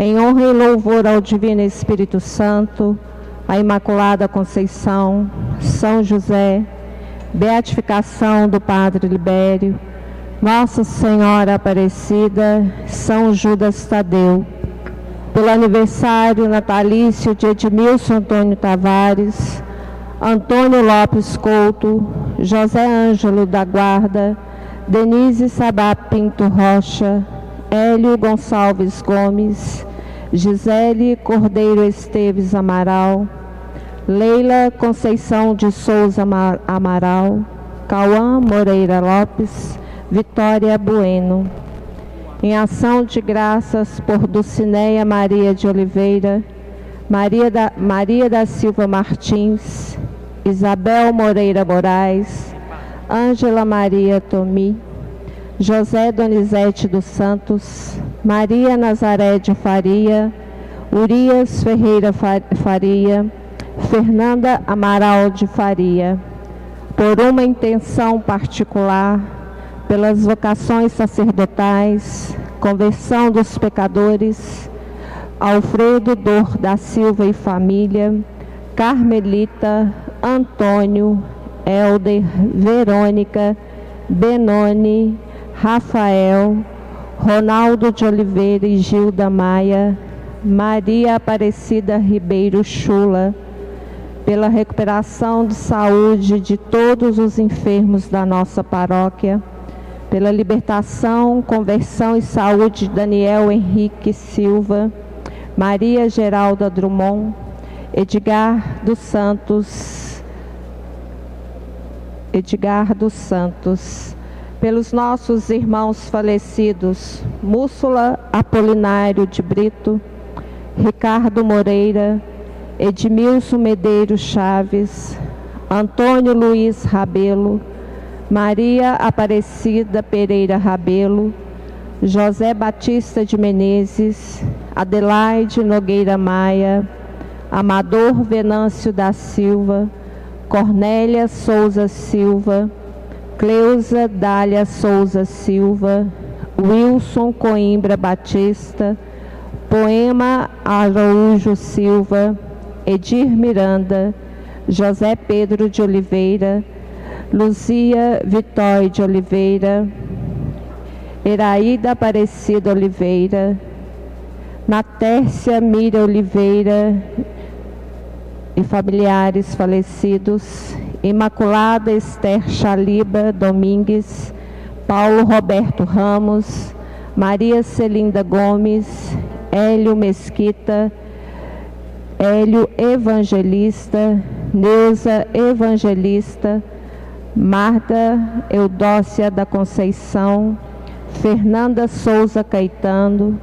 Em honra e louvor ao Divino Espírito Santo, à Imaculada Conceição, São José, beatificação do Padre Libério, Nossa Senhora Aparecida, São Judas Tadeu, pelo aniversário natalício de Edmilson Antônio Tavares, Antônio Lopes Couto, José Ângelo da Guarda, Denise Sabá Pinto Rocha, Hélio Gonçalves Gomes, Gisele Cordeiro Esteves Amaral, Leila Conceição de Souza Amaral, Cauã Moreira Lopes, Vitória Bueno. Em ação de graças por Dulcineia Maria de Oliveira, Maria da Silva Martins, Isabel Moreira Moraes, Ângela Maria Tomi, José Donizete dos Santos, Maria Nazaré de Faria, Urias Ferreira Faria, Fernanda Amaral de Faria, por uma intenção particular, pelas vocações sacerdotais, conversão dos pecadores, Alfredo Dor da Silva e família, Carmelita, Antônio, Helder, Verônica, Benoni, Rafael, Ronaldo de Oliveira e Gilda Maia, Maria Aparecida Ribeiro Chula, pela recuperação de saúde de todos os enfermos da nossa paróquia, pela libertação, conversão e saúde de Daniel Henrique Silva, Maria Geralda Drummond, Edgar dos Santos, pelos nossos irmãos falecidos, Múrsula Apolinário de Brito, Ricardo Moreira, Edmilson Medeiros Chaves, Antônio Luiz Rabelo, Maria Aparecida Pereira Rabelo, José Batista de Menezes, Adelaide Nogueira Maia, Amador Venâncio da Silva, Cornélia Souza Silva, Cleusa Dália Souza Silva, Wilson Coimbra Batista, Poema Araújo Silva, Edir Miranda, José Pedro de Oliveira, Luzia Vitória de Oliveira, Eraída Aparecida Oliveira, Natércia Mira Oliveira e familiares falecidos, Imaculada Esther Chaliba Domingues, Paulo Roberto Ramos, Maria Celinda Gomes, Hélio Mesquita, Hélio Evangelista, Neuza Evangelista, Marta Eudócia da Conceição, Fernanda Souza Caetano,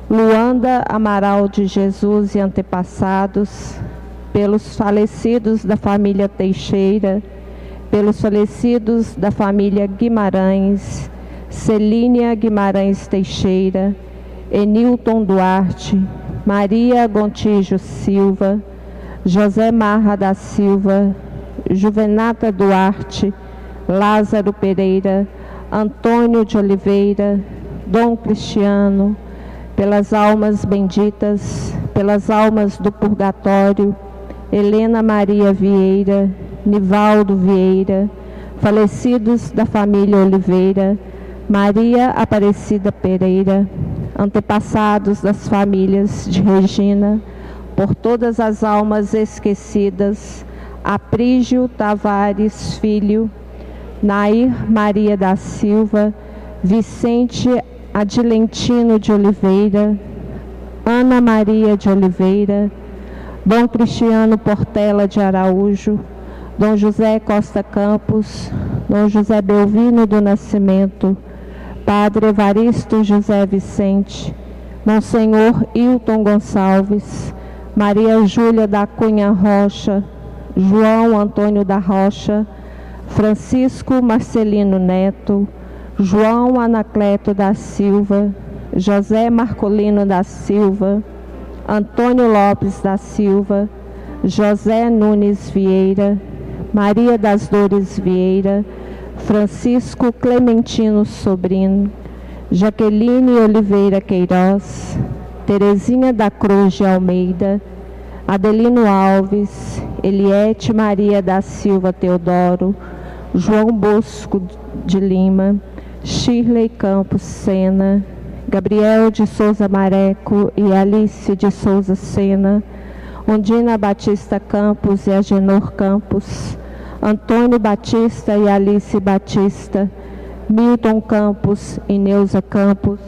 Luanda Amaral de Jesus e antepassados, pelos falecidos da família Teixeira, pelos falecidos da família Guimarães, Celínia Guimarães Teixeira, Enilton Duarte, Maria Gontijo Silva, José Marra da Silva, Juvenata Duarte, Lázaro Pereira, Antônio de Oliveira, Dom Cristiano, pelas almas benditas, pelas almas do purgatório, Helena Maria Vieira, Nivaldo Vieira, falecidos da família Oliveira, Maria Aparecida Pereira, antepassados das famílias de Regina, por todas as almas esquecidas, Aprígio Tavares Filho, Nair Maria da Silva, Vicente Adilentino de Oliveira, Ana Maria de Oliveira, Dom Cristiano Portela de Araújo, Dom José Costa Campos, Dom José Belvino do Nascimento, Padre Evaristo José Vicente, Monsenhor Hilton Gonçalves, Maria Júlia da Cunha Rocha, João Antônio da Rocha, Francisco Marcelino Neto, João Anacleto da Silva, José Marcolino da Silva, Antônio Lopes da Silva, José Nunes Vieira, Maria das Dores Vieira, Francisco Clementino Sobrino, Jaqueline Oliveira Queiroz, Terezinha da Cruz de Almeida, Adelino Alves, Eliete Maria da Silva Teodoro, João Bosco de Lima, Shirley Campos Sena, Gabriel de Souza Mareco e Alice de Souza Sena, Ondina Batista Campos e Agenor Campos, Antônio Batista e Alice Batista, Milton Campos e Neuza Campos.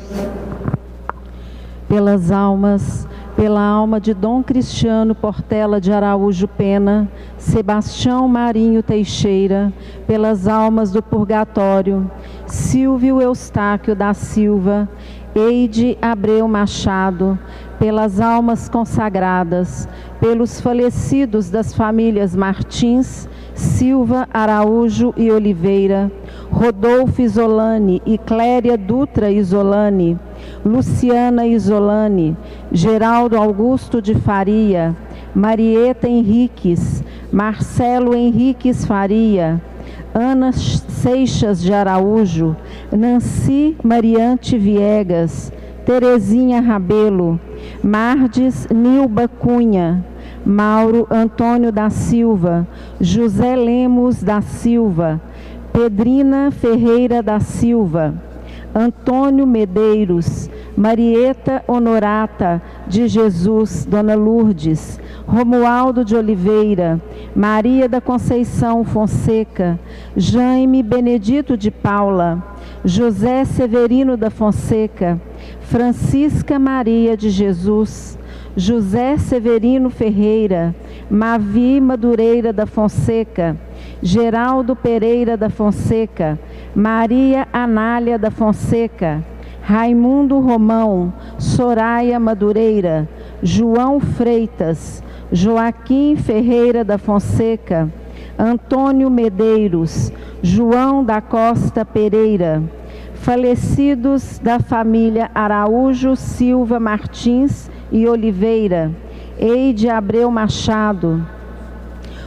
Pelas almas, pela alma de Dom Cristiano Portela de Araújo Pena, Sebastião Marinho Teixeira, pelas almas do purgatório, Silvio Eustáquio da Silva, Eide Abreu Machado, pelas almas consagradas, pelos falecidos das famílias Martins, Silva, Araújo e Oliveira, Rodolfo Isolani e Cléria Dutra Isolani, Luciana Isolani, Geraldo Augusto de Faria, Marieta Henriques, Marcelo Henriques Faria, Ana Seixas de Araújo, Nancy Mariante Viegas, Terezinha Rabelo, Mardes Nilba Cunha, Mauro Antônio da Silva, José Lemos da Silva, Pedrina Ferreira da Silva, Antônio Medeiros, Marieta Honorata de Jesus, Dona Lourdes, Romualdo de Oliveira, Maria da Conceição Fonseca, Jaime Benedito de Paula, José Severino da Fonseca, Francisca Maria de Jesus, José Severino Ferreira, Mavi Madureira da Fonseca, Geraldo Pereira da Fonseca, Maria Anália da Fonseca, Raimundo Romão, Soraya Madureira, João Freitas, Joaquim Ferreira da Fonseca, Antônio Medeiros, João da Costa Pereira, falecidos da família Araújo Silva Martins e Oliveira, Eide Abreu Machado,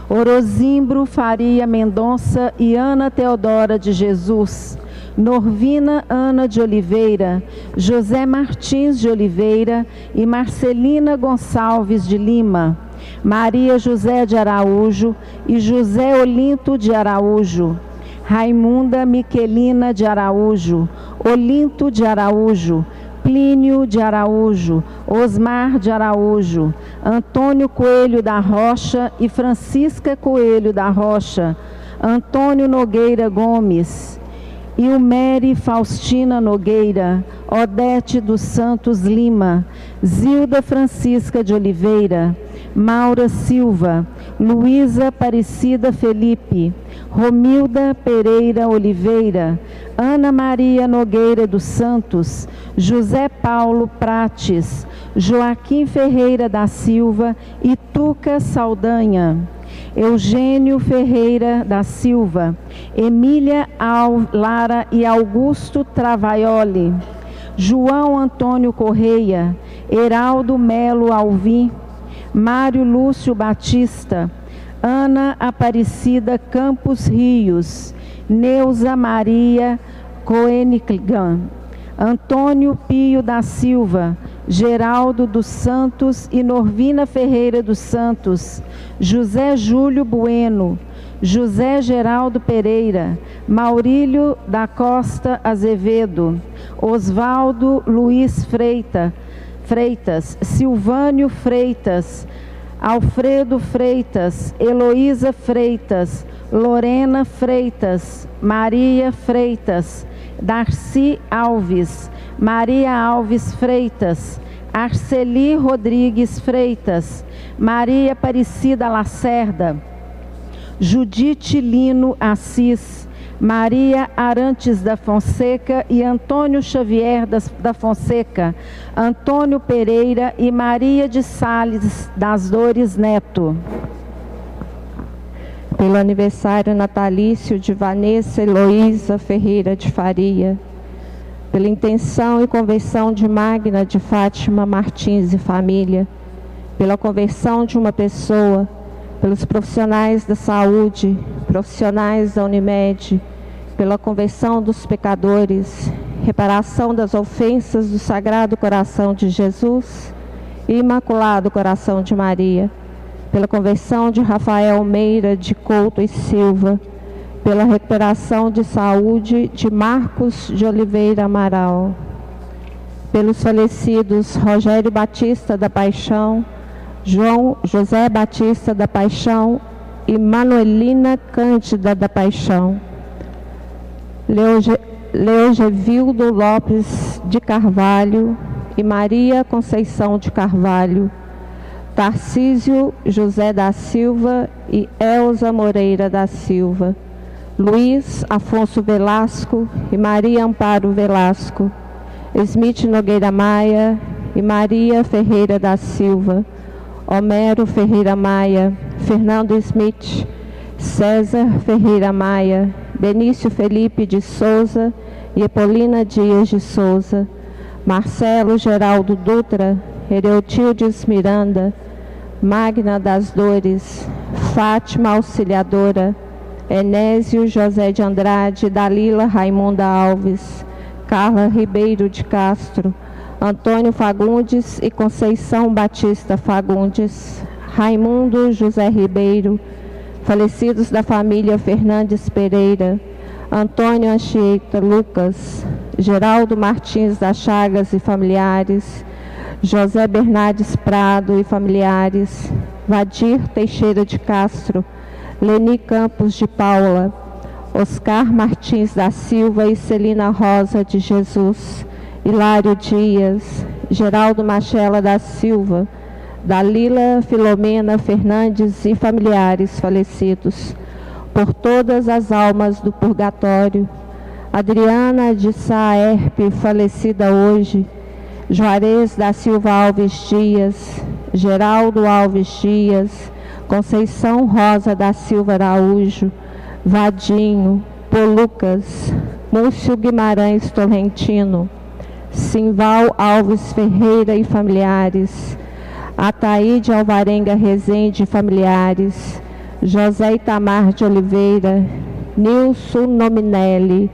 Orozimbro Faria Mendonça e Ana Teodora de Jesus, Norvina Ana de Oliveira, José Martins de Oliveira e Marcelina Gonçalves de Lima, Maria José de Araújo e José Olinto de Araújo, Raimunda Miquelina de Araújo, Olinto de Araújo, Plínio de Araújo, Osmar de Araújo, Antônio Coelho da Rocha e Francisca Coelho da Rocha, Antônio Nogueira Gomes, Ilmere Faustina Nogueira, Odete dos Santos Lima, Zilda Francisca de Oliveira, Maura Silva, Luísa Aparecida Felipe, Romilda Pereira Oliveira, Ana Maria Nogueira dos Santos, José Paulo Prates, Joaquim Ferreira da Silva e Tuca Saldanha, Eugênio Ferreira da Silva, Emília Lara e Augusto Travaioli, João Antônio Correia, Heraldo Melo Alvim, Mário Lúcio Batista, Ana Aparecida Campos Rios, Neuza Maria Coenigam, Antônio Pio da Silva, Geraldo dos Santos e Norvina Ferreira dos Santos, José Júlio Bueno, José Geraldo Pereira, Maurílio da Costa Azevedo, Osvaldo Luiz Freitas, Silvânio Freitas, Alfredo Freitas, Heloísa Freitas, Lorena Freitas, Maria Freitas, Darcy Alves, Maria Alves Freitas, Arceli Rodrigues Freitas, Maria Aparecida Lacerda, Judite Lino Assis, Maria Arantes da Fonseca e Antônio Xavier da Fonseca, Antônio Pereira e Maria de Sales das Dores Neto. Pelo aniversário natalício de Vanessa Heloísa Ferreira de Faria, pela intenção e conversão de Magna de Fátima Martins e família, pela conversão de uma pessoa, pelos profissionais da saúde, profissionais da Unimed, pela conversão dos pecadores reparação das ofensas do Sagrado Coração de Jesus e Imaculado Coração de Maria, pela conversão de Rafael Meira de Couto e Silva, pela recuperação de saúde de Marcos de Oliveira Amaral, pelos falecidos Rogério Batista da Paixão, João José Batista da Paixão e Manuelina Cândida da Paixão, Leogevildo Lopes de Carvalho e Maria Conceição de Carvalho, Tarcísio José da Silva e Elza Moreira da Silva, Luiz Afonso Velasco e Maria Amparo Velasco, Smith Nogueira Maia e Maria Ferreira da Silva, Homero Ferreira Maia, Fernando Smith, César Ferreira Maia, Benício Felipe de Souza e Epolina Dias de Souza, Marcelo Geraldo Dutra, Hereutildes Miranda, Magna das Dores, Fátima Auxiliadora, Enésio José de Andrade, Dalila Raimunda Alves, Carla Ribeiro de Castro, Antônio Fagundes e Conceição Batista Fagundes, Raimundo José Ribeiro, falecidos da família Fernandes Pereira, Antônio Anchieta Lucas, Geraldo Martins das Chagas e familiares, José Bernardes Prado e familiares, Vadir Teixeira de Castro, Leni Campos de Paula, Oscar Martins da Silva e Celina Rosa de Jesus, Hilário Dias, Geraldo Machela da Silva, Dalila Filomena Fernandes e familiares falecidos, por todas as almas do purgatório, Adriana de Sá Herpe, falecida hoje, Juarez da Silva Alves Dias, Geraldo Alves Dias, Conceição Rosa da Silva Araújo, Vadinho, Polucas, Múcio Guimarães Torrentino, Simval Alves Ferreira e familiares, Ataíde Alvarenga Rezende e familiares, José Itamar de Oliveira, Nilson Nominelli,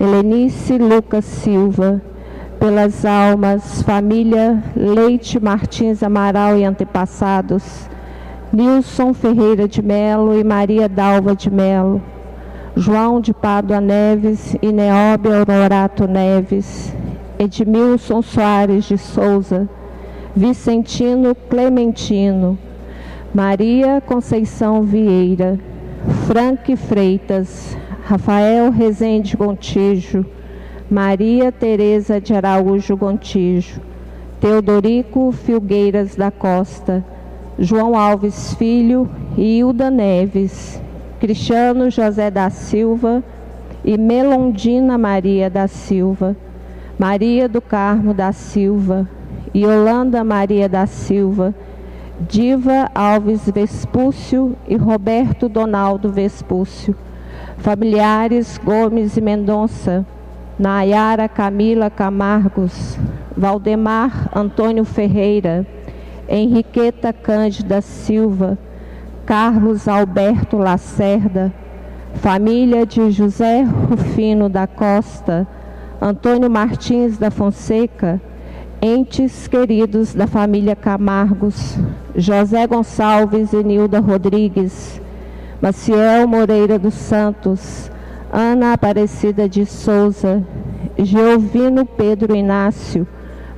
Helenice Lucas Silva, pelas almas, família Leite Martins Amaral e antepassados, Nilson Ferreira de Melo e Maria Dalva de Melo, João de Pádua Neves e Neóbio Honorato Neves, Edmilson Soares de Souza, Vicentino Clementino, Maria Conceição Vieira, Frank Freitas, Rafael Rezende Gontijo, Maria Tereza de Araújo Gontijo, Teodorico Filgueiras da Costa, João Alves Filho e Hilda Neves, Cristiano José da Silva e Melondina Maria da Silva, Maria do Carmo da Silva, Yolanda Maria da Silva, Diva Alves Vespúcio e Roberto Donaldo Vespúcio, familiares Gomes e Mendonça, Nayara Camila Camargos, Valdemar Antônio Ferreira, Henriqueta Cândida Silva, Carlos Alberto Lacerda, família de José Rufino da Costa, Antônio Martins da Fonseca, entes queridos da família Camargos, José Gonçalves e Nilda Rodrigues, Maciel Moreira dos Santos, Ana Aparecida de Souza, Geovino Pedro Inácio,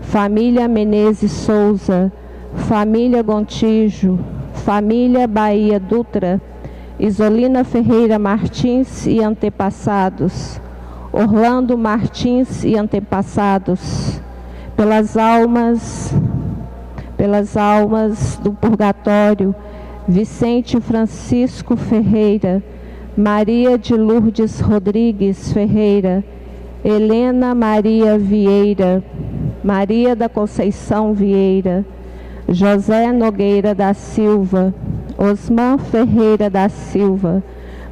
família Menezes Souza, família Gontijo, família Bahia Dutra, Isolina Ferreira Martins e antepassados, Orlando Martins e antepassados, pelas almas do purgatório, Vicente Francisco Ferreira, Maria de Lourdes Rodrigues Ferreira, Helena Maria Vieira, Maria da Conceição Vieira, José Nogueira da Silva, Osman Ferreira da Silva,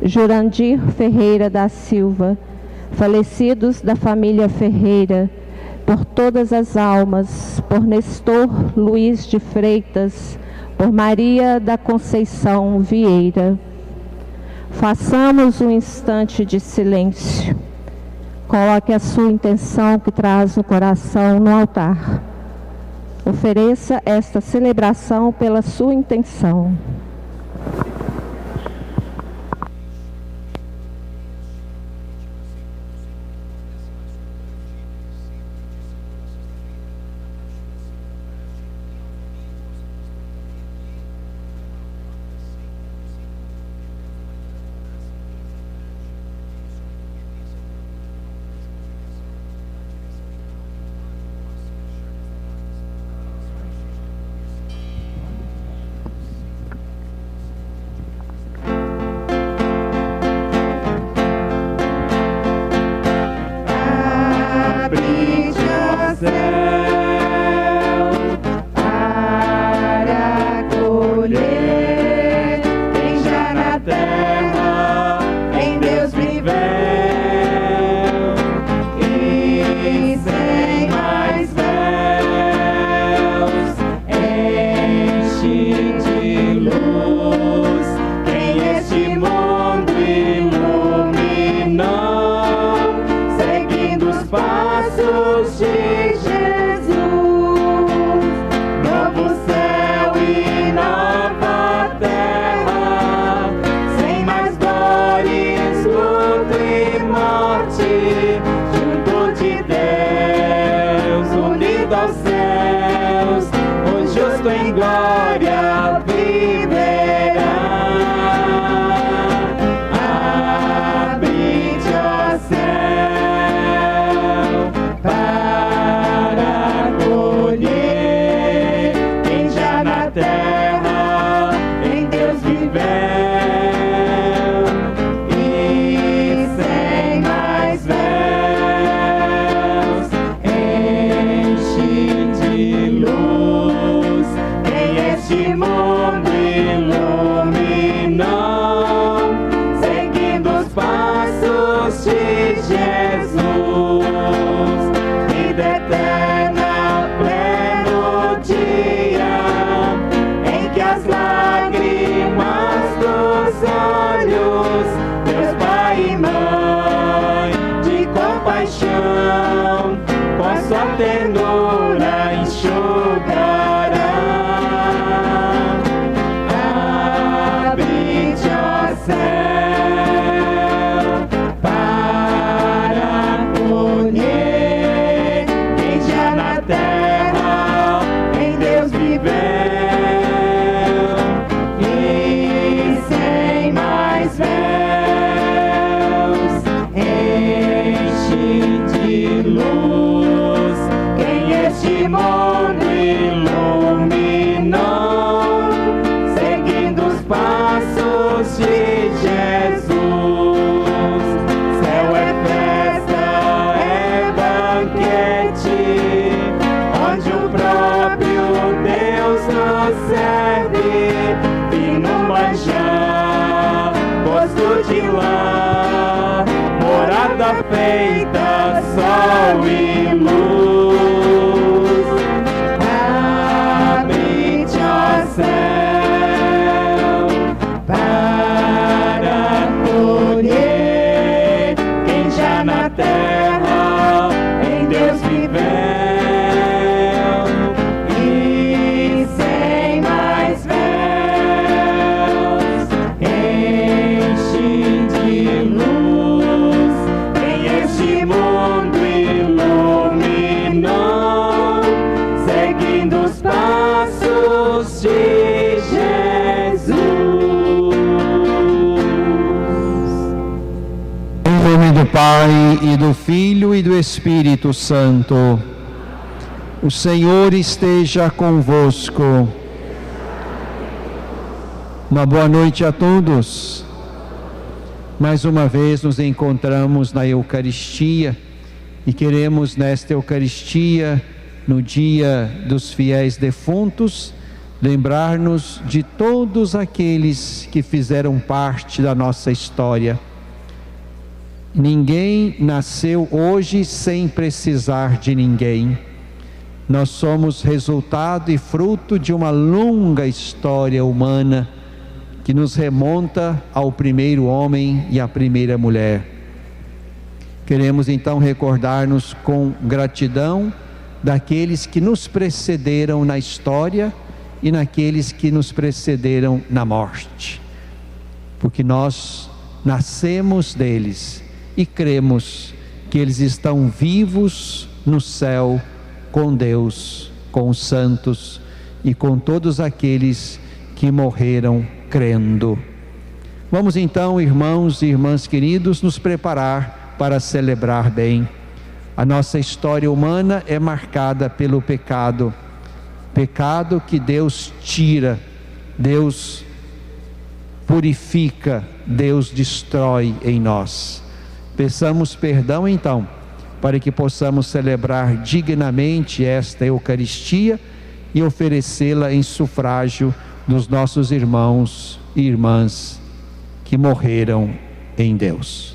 Jurandir Ferreira da Silva, falecidos da família Ferreira, por todas as almas, por Nestor Luiz de Freitas, por Maria da Conceição Vieira. Façamos um instante de silêncio, Coloque a sua intenção que traz no coração no altar. Ofereça esta celebração pela sua intenção. Feita sol e luz, abre-te, ó céu, para acolher quem já na terra em Deus viveu e sem mais véus enche de luz este mundo iluminou, seguindo os passos de Jesus. Em nome do Pai, e do Filho, e do Espírito Santo. O Senhor esteja convosco. Uma boa noite a todos. Mais uma vez nos encontramos na Eucaristia e queremos nesta Eucaristia, no dia dos fiéis defuntos, lembrar-nos de todos aqueles que fizeram parte da nossa história. Ninguém nasceu hoje sem precisar de ninguém. Nós somos resultado e fruto de uma longa história humana que nos remonta ao primeiro homem e à primeira mulher. Queremos então recordar-nos com gratidão daqueles que nos precederam na história e naqueles que nos precederam na morte, porque nós nascemos deles e cremos que eles estão vivos no céu com Deus, com os santos e com todos aqueles que morreram crendo. Vamos então, irmãos e irmãs queridos, nos preparar para celebrar bem. A nossa história humana é marcada pelo pecado, pecado que Deus tira, Deus purifica, Deus destrói em nós. Peçamos perdão então, para que possamos celebrar dignamente esta Eucaristia e oferecê-la em sufrágio dos nossos irmãos e irmãs que morreram em Deus.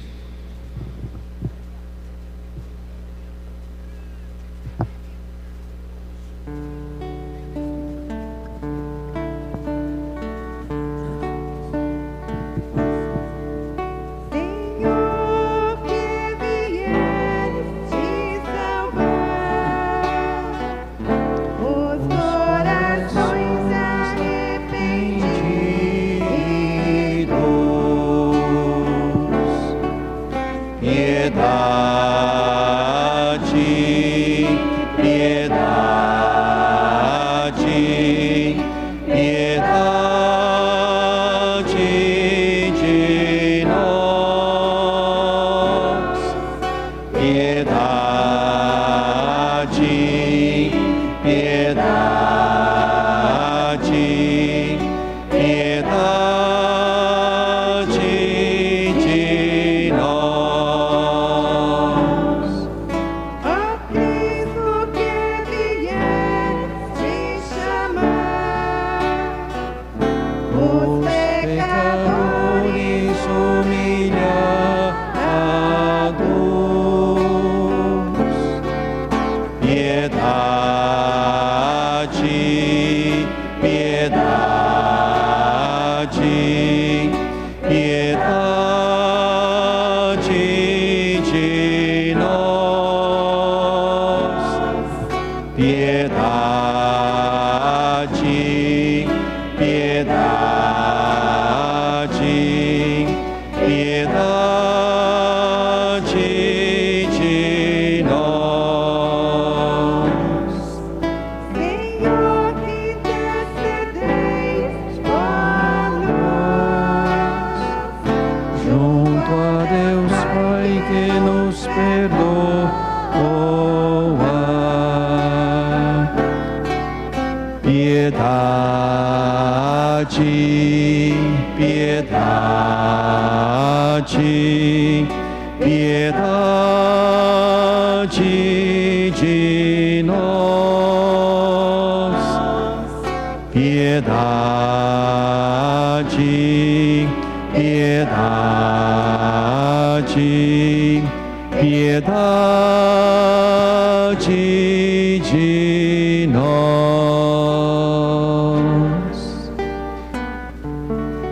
Piedade de nós.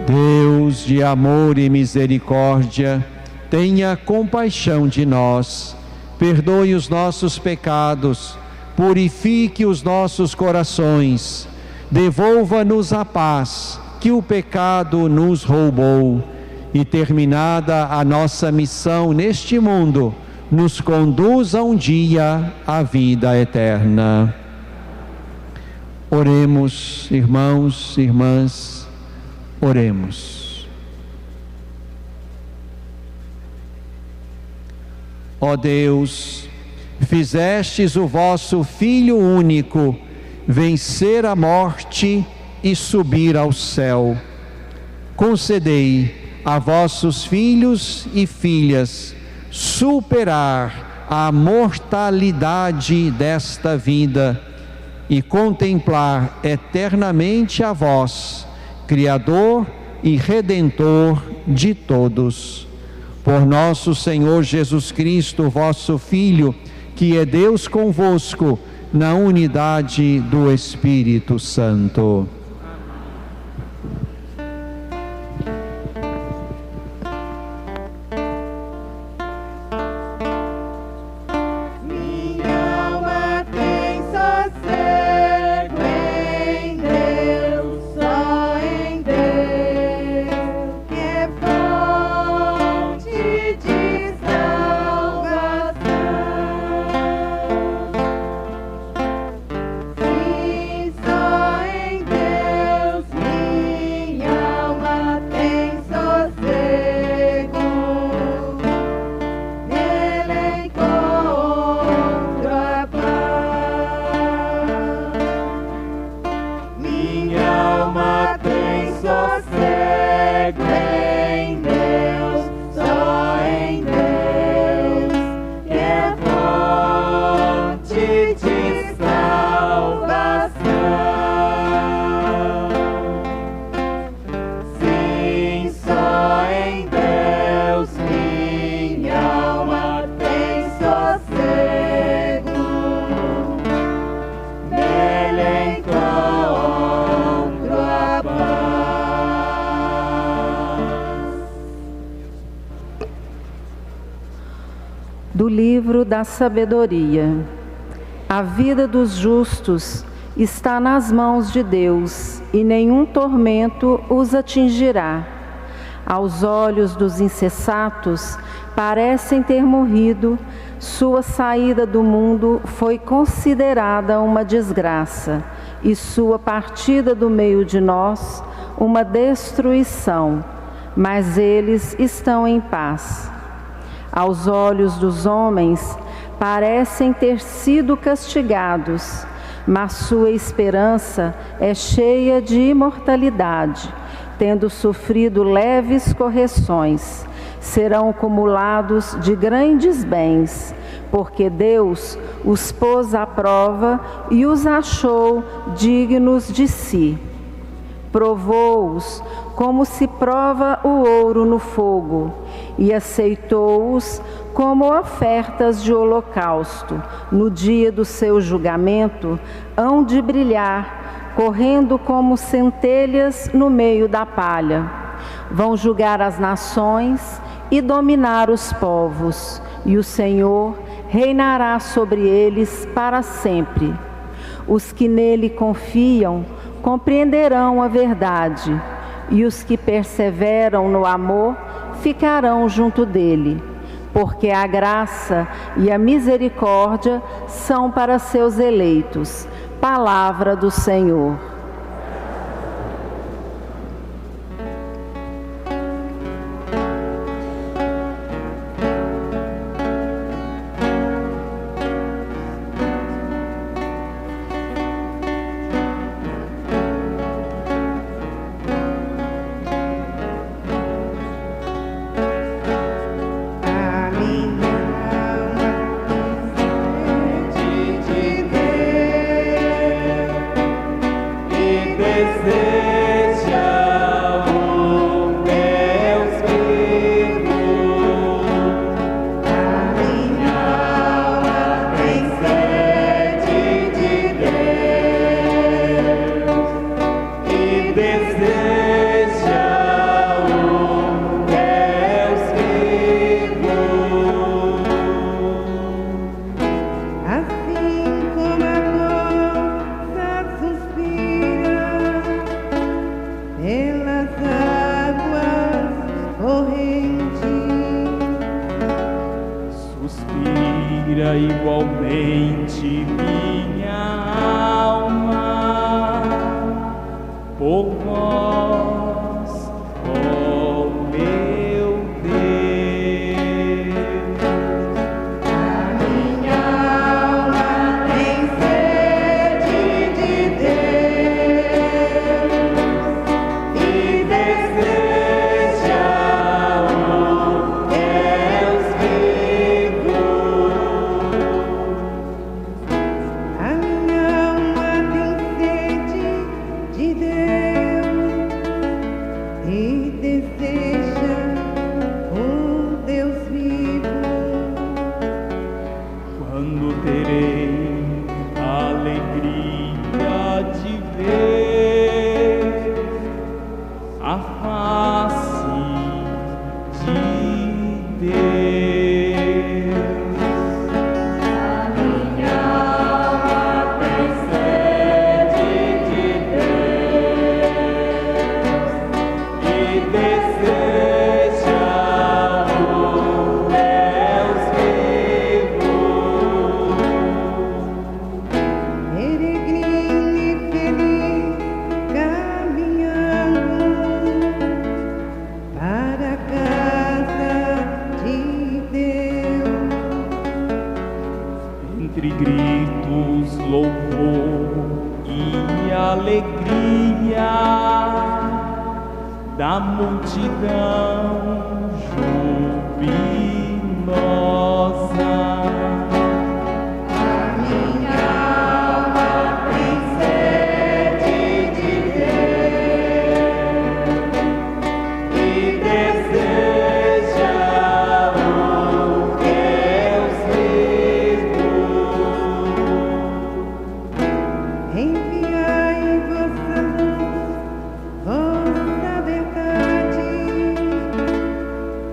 Deus de amor e misericórdia, tenha compaixão de nós, perdoe os nossos pecados, purifique os nossos corações, devolva-nos a paz que o pecado nos roubou e, terminada a nossa missão neste mundo, nos conduza um dia à vida eterna. Oremos, irmãos e irmãs, oremos. Ó Deus, fizestes o vosso Filho único vencer a morte e subir ao céu. Concedei a vossos filhos e filhas superar a mortalidade desta vida e contemplar eternamente a vós, Criador e Redentor de todos. Por nosso Senhor Jesus Cristo, vosso Filho, que é Deus convosco, na unidade do Espírito Santo. livro da sabedoria. A vida dos justos está nas mãos de Deus, e nenhum tormento os atingirá. Aos olhos dos insensatos parecem ter morrido, sua saída do mundo foi considerada uma desgraça, e sua partida do meio de nós uma destruição, mas eles estão em paz. Aos olhos dos homens parecem ter sido castigados, mas sua esperança é cheia de imortalidade, tendo sofrido leves correções. Serão acumulados de grandes bens, porque Deus os pôs à prova e os achou dignos de si. Provou-os como se prova o ouro no fogo, e aceitou-os como ofertas de holocausto. No dia do seu julgamento, hão de brilhar, correndo como centelhas no meio da palha. Vão julgar as nações e dominar os povos, e o Senhor reinará sobre eles para sempre. Os que nele confiam compreenderão a verdade, e os que perseveram no amor ficarão junto dele, porque a graça e a misericórdia são para seus eleitos. Palavra do Senhor.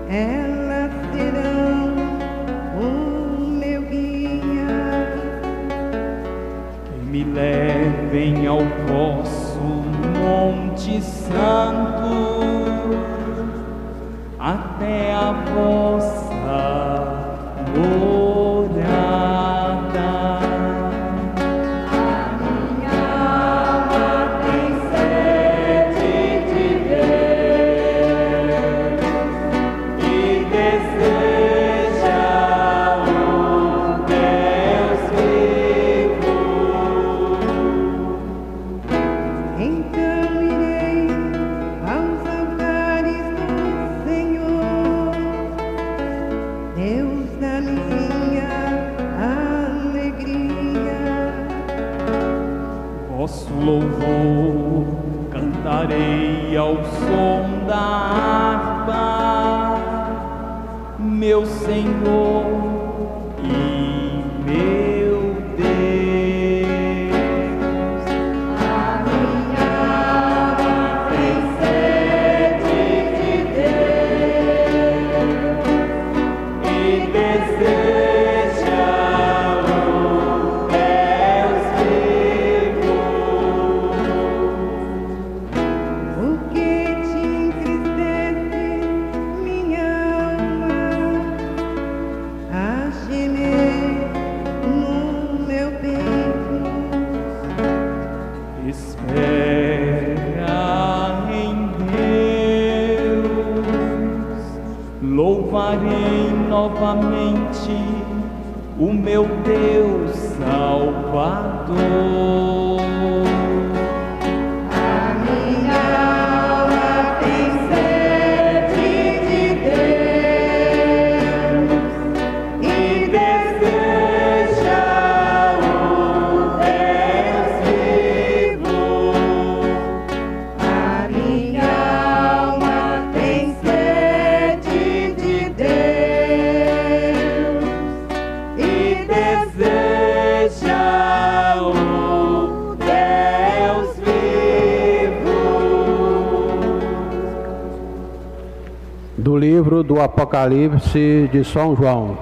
Elas serão o vem ao vosso Monte Santo, até a vossa morada. A minha alma tem sede de Deus e deseja o Deus vivo. Então irei aos altares do Senhor, Deus da minha alegria. Vosso louvor cantarei ao som da harpa, meu Senhor e meu Deus. A minha alma tem sede de Deus e deseja o Deus vivo. O que te entristece, minha alma, a gemer no meu peito? Espera em Deus, louvarei novamente o meu Deus Salvador. A minha alma tem sede de Deus e deseja o Deus vivo. A minha alma tem sede de Deus e deseja o Deus vivo. Do livro do Apocalipse de São João.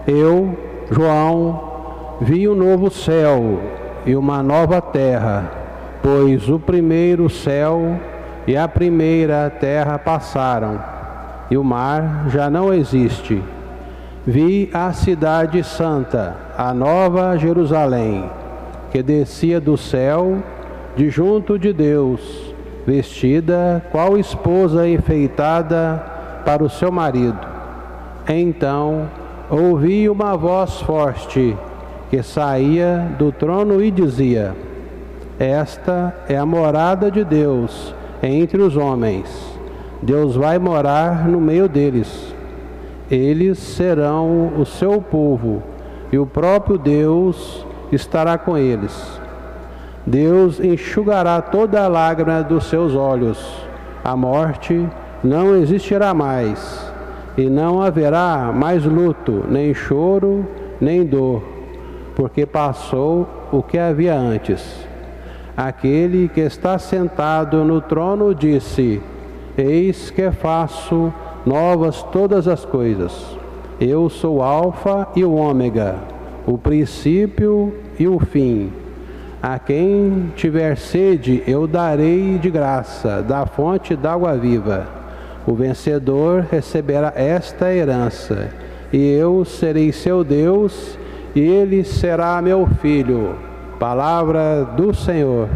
Eu, João, vi um novo céu e uma nova terra, pois o primeiro céu e a primeira terra passaram, e o mar já não existe. Vi a cidade santa, a nova Jerusalém, que descia do céu, de junto de Deus, vestida qual esposa enfeitada para o seu marido. Então ouvi uma voz forte que saía do trono e dizia: Esta é a morada de Deus entre os homens. Deus vai morar no meio deles. Eles serão o seu povo, e o próprio Deus estará com eles. Deus enxugará toda a lágrima dos seus olhos. A morte não existirá mais, e não haverá mais luto, nem choro, nem dor, porque passou o que havia antes. Aquele que está sentado no trono disse: Eis que faço novas todas as coisas. Eu sou o Alfa e o Ômega, o princípio e o fim. A quem tiver sede, eu darei de graça da fonte d'água viva. O vencedor receberá esta herança, e eu serei seu Deus, e ele será meu filho. Palavra do Senhor.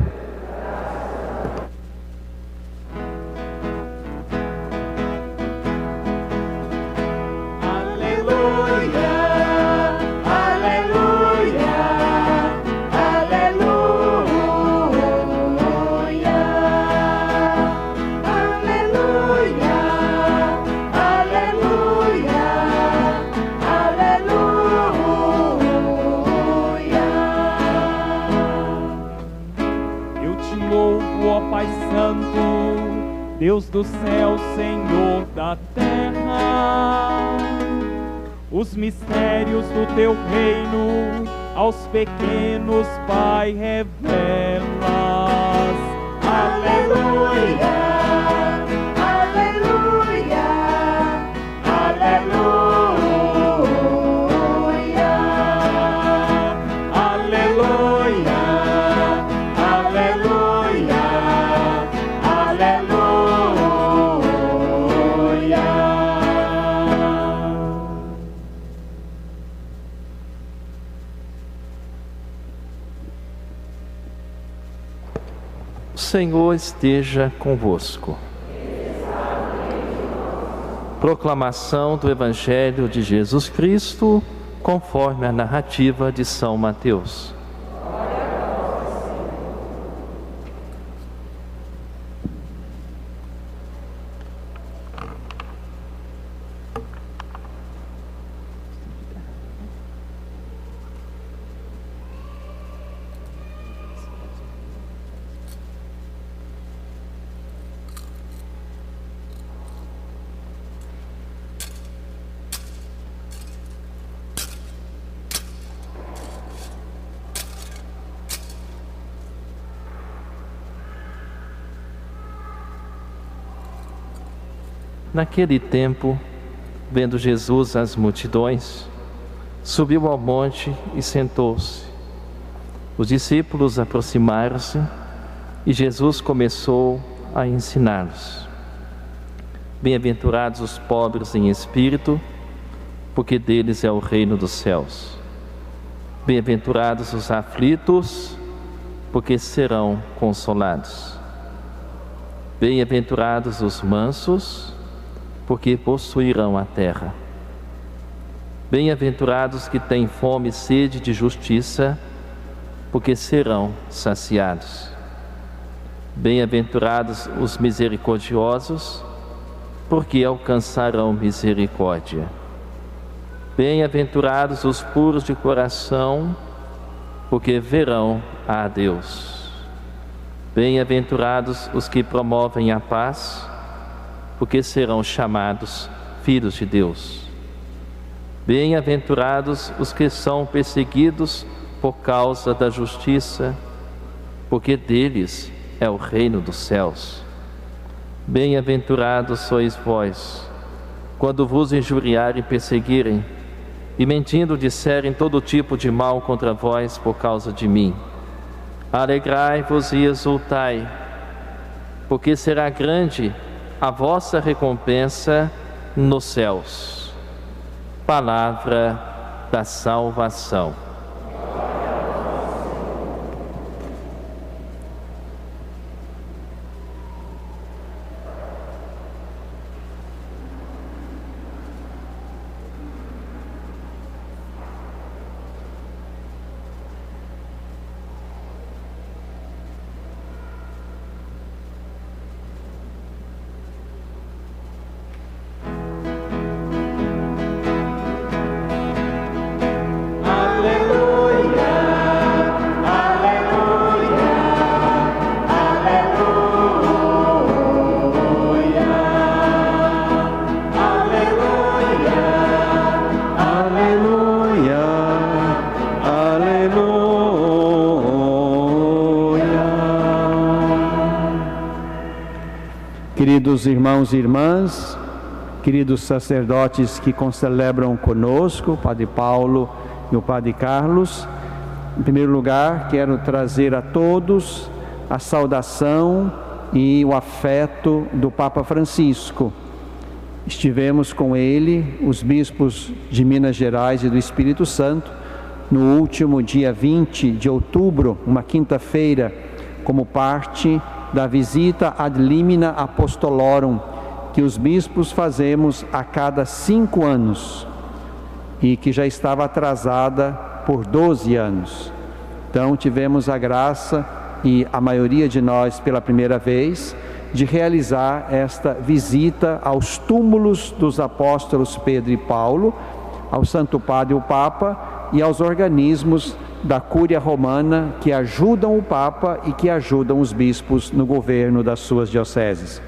Deus do céu, Senhor da terra, os mistérios do teu reino aos pequenos, Pai, revelas. Aleluia, aleluia, aleluia, aleluia, aleluia, aleluia. O Senhor esteja convosco. Proclamação do Evangelho de Jesus Cristo, conforme a narrativa de São Mateus. Naquele tempo, vendo Jesus as multidões, subiu ao monte e sentou-se. Os discípulos aproximaram-se e Jesus começou a ensiná-los. Bem-aventurados os pobres em espírito, porque deles é o reino dos céus. Bem-aventurados os aflitos, porque serão consolados. Bem-aventurados os mansos, porque possuirão a terra. Bem-aventurados que têm fome e sede de justiça, porque serão saciados. Bem-aventurados os misericordiosos, porque alcançarão misericórdia. Bem-aventurados os puros de coração, porque verão a Deus. Bem-aventurados os que promovem a paz, porque serão chamados filhos de Deus. Bem-aventurados os que são perseguidos por causa da justiça, porque deles é o reino dos céus. Bem-aventurados sois vós, quando vos injuriarem e perseguirem, e mentindo disserem todo tipo de mal contra vós por causa de mim. Alegrai-vos e exultai, porque será grande a vossa recompensa nos céus. Palavra da salvação. Queridos irmãos e irmãs, queridos sacerdotes que celebram conosco, o Padre Paulo e o Padre Carlos, em primeiro lugar, quero trazer a todos a saudação e o afeto do Papa Francisco. Estivemos com ele, os bispos de Minas Gerais e do Espírito Santo, no último dia 20 de outubro, uma quinta-feira, como parte da visita ad limina apostolorum, que os bispos fazemos a cada 5 anos, e que já estava atrasada por 12 anos. Então tivemos a graça, e a maioria de nós pela primeira vez, de realizar esta visita aos túmulos dos apóstolos Pedro e Paulo, ao Santo Padre o Papa e aos organismos da Cúria Romana que ajudam o Papa e que ajudam os bispos no governo das suas dioceses.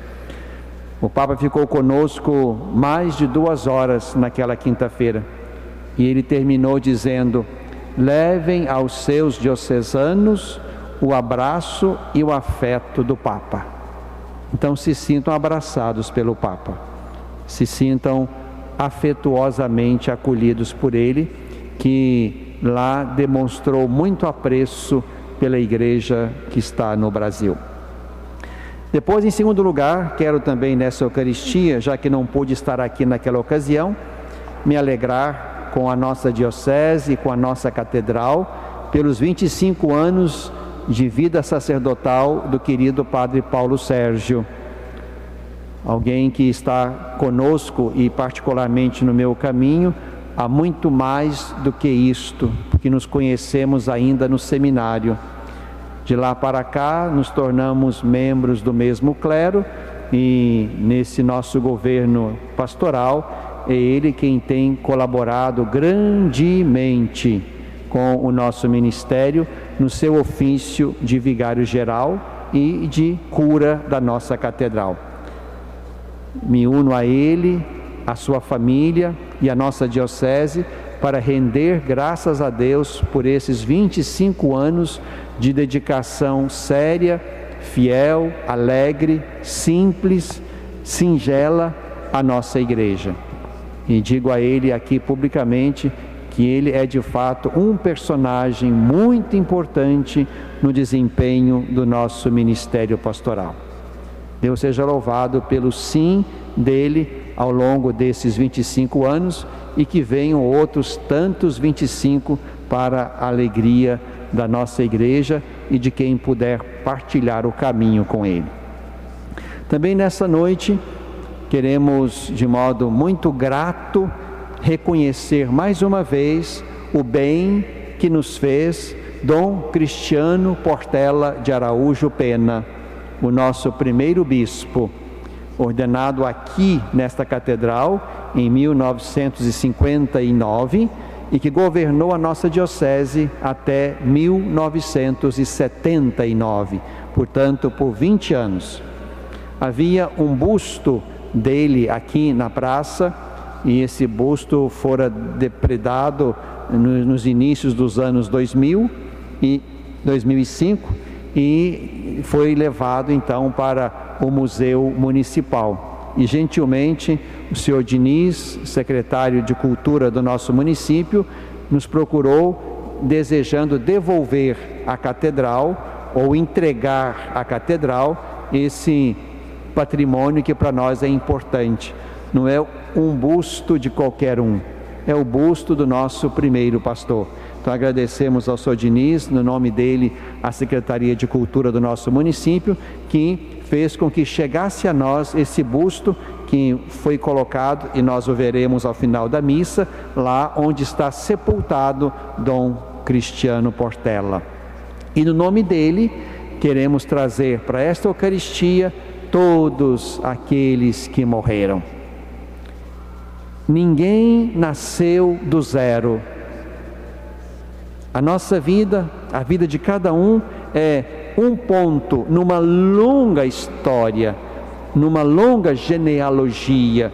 O Papa ficou conosco mais de 2 horas naquela quinta-feira e ele terminou dizendo: levem aos seus diocesanos o abraço e o afeto do Papa. Então se sintam abraçados pelo Papa, se sintam afetuosamente acolhidos por ele, que lá demonstrou muito apreço pela igreja que está no Brasil. Depois, em segundo lugar, quero também nessa Eucaristia, já que não pude estar aqui naquela ocasião, me alegrar com a nossa diocese, com a nossa catedral, pelos 25 anos de vida sacerdotal do querido Padre Paulo Sérgio. Alguém que está conosco e particularmente no meu caminho há muito mais do que isto, porque nos conhecemos ainda no seminário. De lá para cá nos tornamos membros do mesmo clero e nesse nosso governo pastoral é ele quem tem colaborado grandemente com o nosso ministério no seu ofício de vigário geral e de cura da nossa catedral. Me uno a ele, a sua família e a nossa diocese para render graças a Deus por esses 25 anos de dedicação séria, fiel, alegre, simples, singela à nossa igreja. E digo a ele aqui publicamente que ele é de fato um personagem muito importante no desempenho do nosso ministério pastoral. Deus seja louvado pelo sim dele ao longo desses 25 anos e que venham outros tantos 25 para a alegria da nossa igreja e de quem puder partilhar o caminho com ele. Também nessa noite queremos, de modo muito grato, reconhecer mais uma vez o bem que nos fez Dom Cristiano Portela de Araújo Pena, o nosso primeiro bispo, ordenado aqui nesta catedral em 1959 e que governou a nossa diocese até 1979, portanto por 20 anos. Havia um busto dele aqui na praça e esse busto fora depredado nos inícios dos anos 2000 e 2005 e foi levado então para o Museu Municipal. E gentilmente o senhor Diniz, secretário de Cultura do nosso município, nos procurou desejando devolver à catedral ou entregar à catedral esse patrimônio que para nós é importante. Não é um busto de qualquer um, é o busto do nosso primeiro pastor. Então agradecemos ao senhor Diniz, no nome dele, a Secretaria de Cultura do nosso município, que fez com que chegasse a nós esse busto que foi colocado, e nós o veremos ao final da missa, lá onde está sepultado Dom Cristiano Portela. E no nome dele, queremos trazer para esta Eucaristia todos aqueles que morreram. Ninguém nasceu do zero. A nossa vida, a vida de cada um é um ponto numa longa história, numa longa genealogia,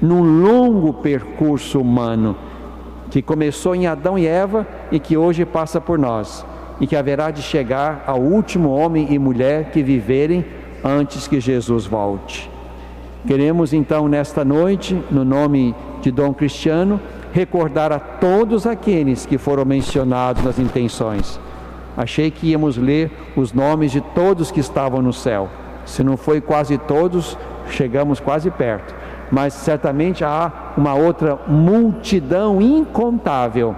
num longo percurso humano que começou em Adão e Eva e que hoje passa por nós e que haverá de chegar ao último homem e mulher que viverem antes que Jesus volte. Queremos então nesta noite, no nome de Dom Cristiano, recordar a todos aqueles que foram mencionados nas intenções. Achei que íamos ler os nomes de todos que estavam no céu. Se não foi quase todos, chegamos quase perto. Mas certamente há uma outra multidão incontável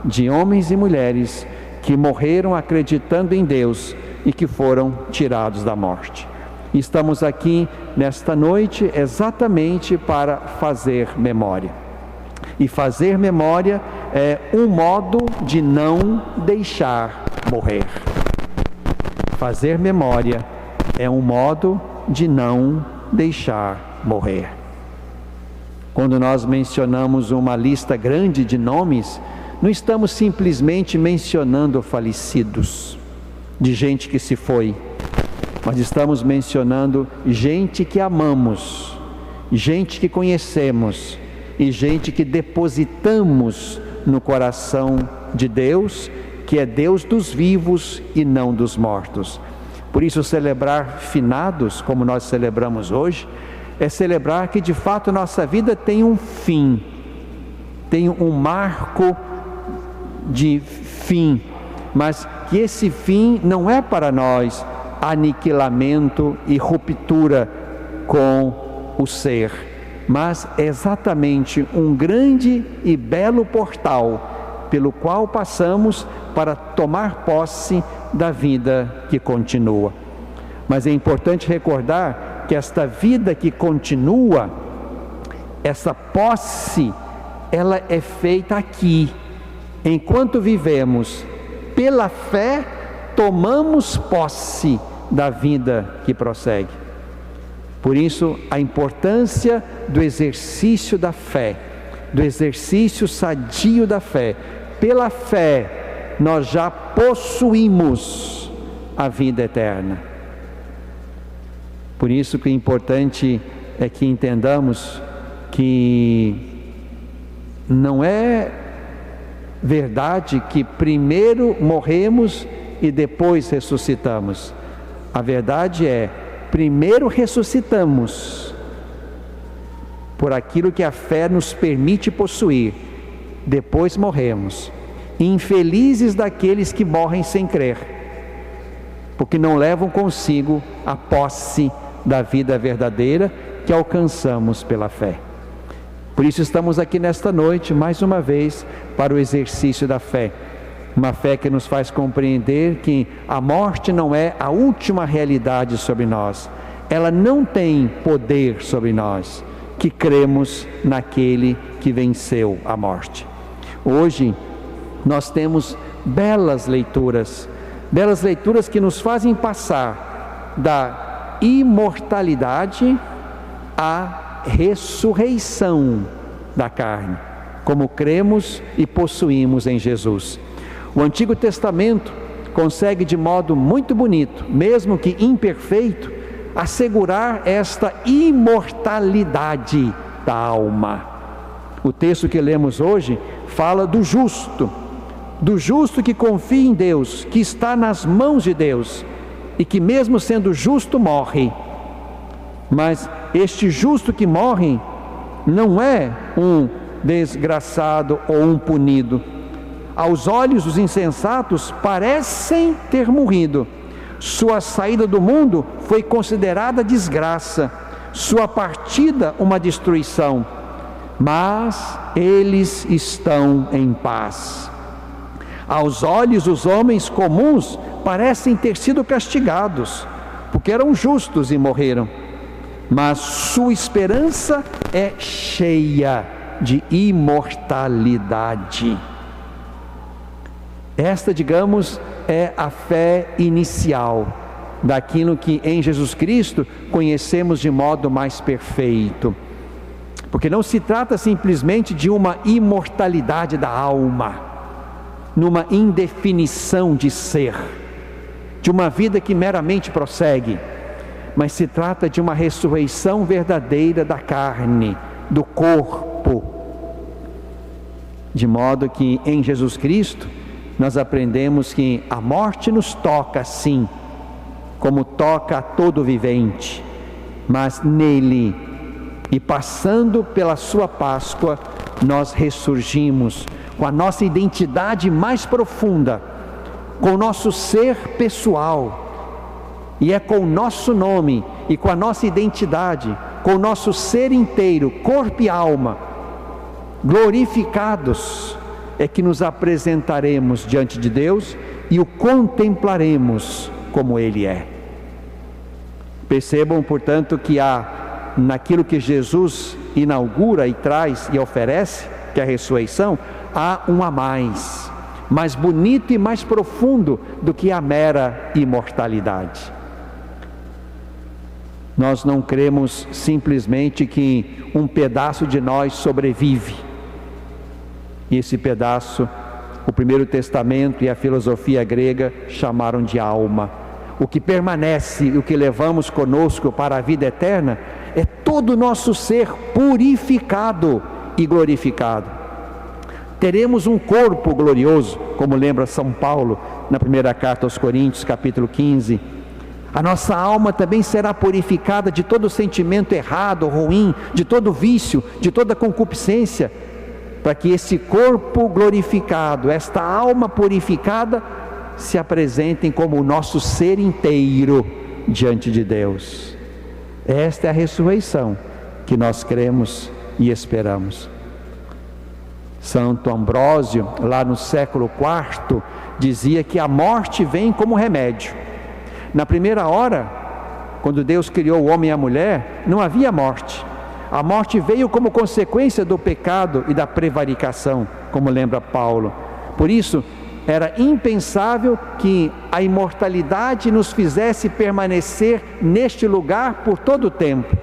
de homens e mulheres que morreram acreditando em Deus e que foram tirados da morte. Estamos aqui nesta noite exatamente para fazer memória. E fazer memória é um modo de não deixar morrer. Fazer memória é um modo de não deixar morrer. Quando nós mencionamos uma lista grande de nomes, não estamos simplesmente mencionando falecidos, de gente que se foi, mas estamos mencionando gente que amamos, gente que conhecemos e gente que depositamos no coração de Deus, que é Deus dos vivos e não dos mortos. Por isso, celebrar finados, como nós celebramos hoje, é celebrar que de fato nossa vida tem um fim, tem um marco de fim, mas que esse fim não é para nós aniquilamento e ruptura com o ser, mas é exatamente um grande e belo portal pelo qual passamos para tomar posse da vida que continua. Mas é importante recordar que esta vida que continua, essa posse, ela é feita aqui. Enquanto vivemos pela fé, tomamos posse da vida que prossegue. Por isso, a importância do exercício da fé, do exercício sadio da fé. Pela fé, nós já possuímos a vida eterna. Por isso que o importante é que entendamos que não é verdade que primeiro morremos e depois ressuscitamos. A verdade é, primeiro ressuscitamos por aquilo que a fé nos permite possuir, depois morremos. Infelizes daqueles que morrem sem crer, porque não levam consigo a posse da vida verdadeira que alcançamos pela fé. Por isso estamos aqui nesta noite, mais uma vez, para o exercício da fé. Uma fé que nos faz compreender que a morte não é a última realidade sobre nós. Ela não tem poder sobre nós, que cremos naquele que venceu a morte. Hoje, nós temos belas leituras que nos fazem passar da imortalidade à ressurreição da carne, como cremos e possuímos em Jesus. O Antigo Testamento consegue de modo muito bonito, mesmo que imperfeito, assegurar esta imortalidade da alma. O texto que lemos hoje fala do justo que confia em Deus, que está nas mãos de Deus e que mesmo sendo justo morre. Mas este justo que morre não é um desgraçado ou um punido. Aos olhos dos insensatos parecem ter morrido. Sua saída do mundo foi considerada desgraça, sua partida uma destruição, mas eles estão em paz. Aos olhos dos homens comuns parecem ter sido castigados, porque eram justos e morreram, mas sua esperança é cheia de imortalidade. Esta, digamos, é a fé inicial daquilo que em Jesus Cristo conhecemos de modo mais perfeito. Porque não se trata simplesmente de uma imortalidade da alma, numa indefinição de ser, de uma vida que meramente prossegue, mas se trata de uma ressurreição verdadeira da carne, do corpo, de modo que em Jesus Cristo nós aprendemos que a morte nos toca sim, como toca a todo vivente, mas nele, e passando pela sua Páscoa, nós ressurgimos com a nossa identidade mais profunda, com o nosso ser pessoal, e é com o nosso nome e com a nossa identidade, com o nosso ser inteiro, corpo e alma, glorificados, é que nos apresentaremos diante de Deus e o contemplaremos como Ele é. Percebam, portanto, que há naquilo que Jesus inaugura e traz e oferece, que é a ressurreição, há um a mais bonito e mais profundo do que a mera imortalidade. Nós não cremos simplesmente que um pedaço de nós sobrevive. E esse pedaço, o Primeiro Testamento e a filosofia grega chamaram de alma. O que permanece, o que levamos conosco para a vida eterna, é todo o nosso ser purificado e glorificado. Teremos um corpo glorioso, como lembra São Paulo na primeira carta aos Coríntios, capítulo 15. A nossa alma também será purificada de todo sentimento errado, ruim, de todo vício, de toda concupiscência, para que esse corpo glorificado, esta alma purificada, se apresentem como o nosso ser inteiro diante de Deus. Esta é a ressurreição que nós cremos e esperamos. Santo Ambrósio, lá no século IV, dizia que a morte vem como remédio. Na primeira hora, quando Deus criou o homem e a mulher, não havia morte. A morte veio como consequência do pecado e da prevaricação, como lembra Paulo. Por isso, era impensável que a imortalidade nos fizesse permanecer neste lugar por todo o tempo.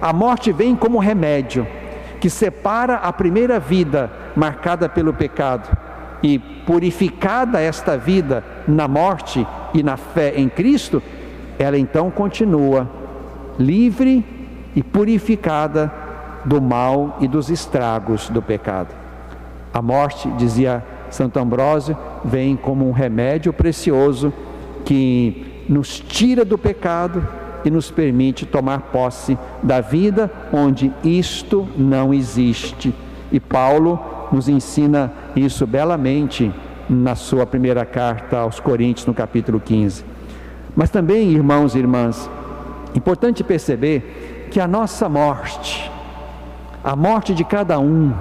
A morte vem como remédio, que separa a primeira vida marcada pelo pecado, e purificada esta vida na morte e na fé em Cristo, ela então continua livre e purificada do mal e dos estragos do pecado. A morte, dizia Santo Ambrósio, vem como um remédio precioso que nos tira do pecado e nos permite tomar posse da vida onde isto não existe. E Paulo nos ensina isso belamente na sua primeira carta aos Coríntios, no capítulo 15. Mas também, irmãos e irmãs, importante perceber que a nossa morte, a morte de cada um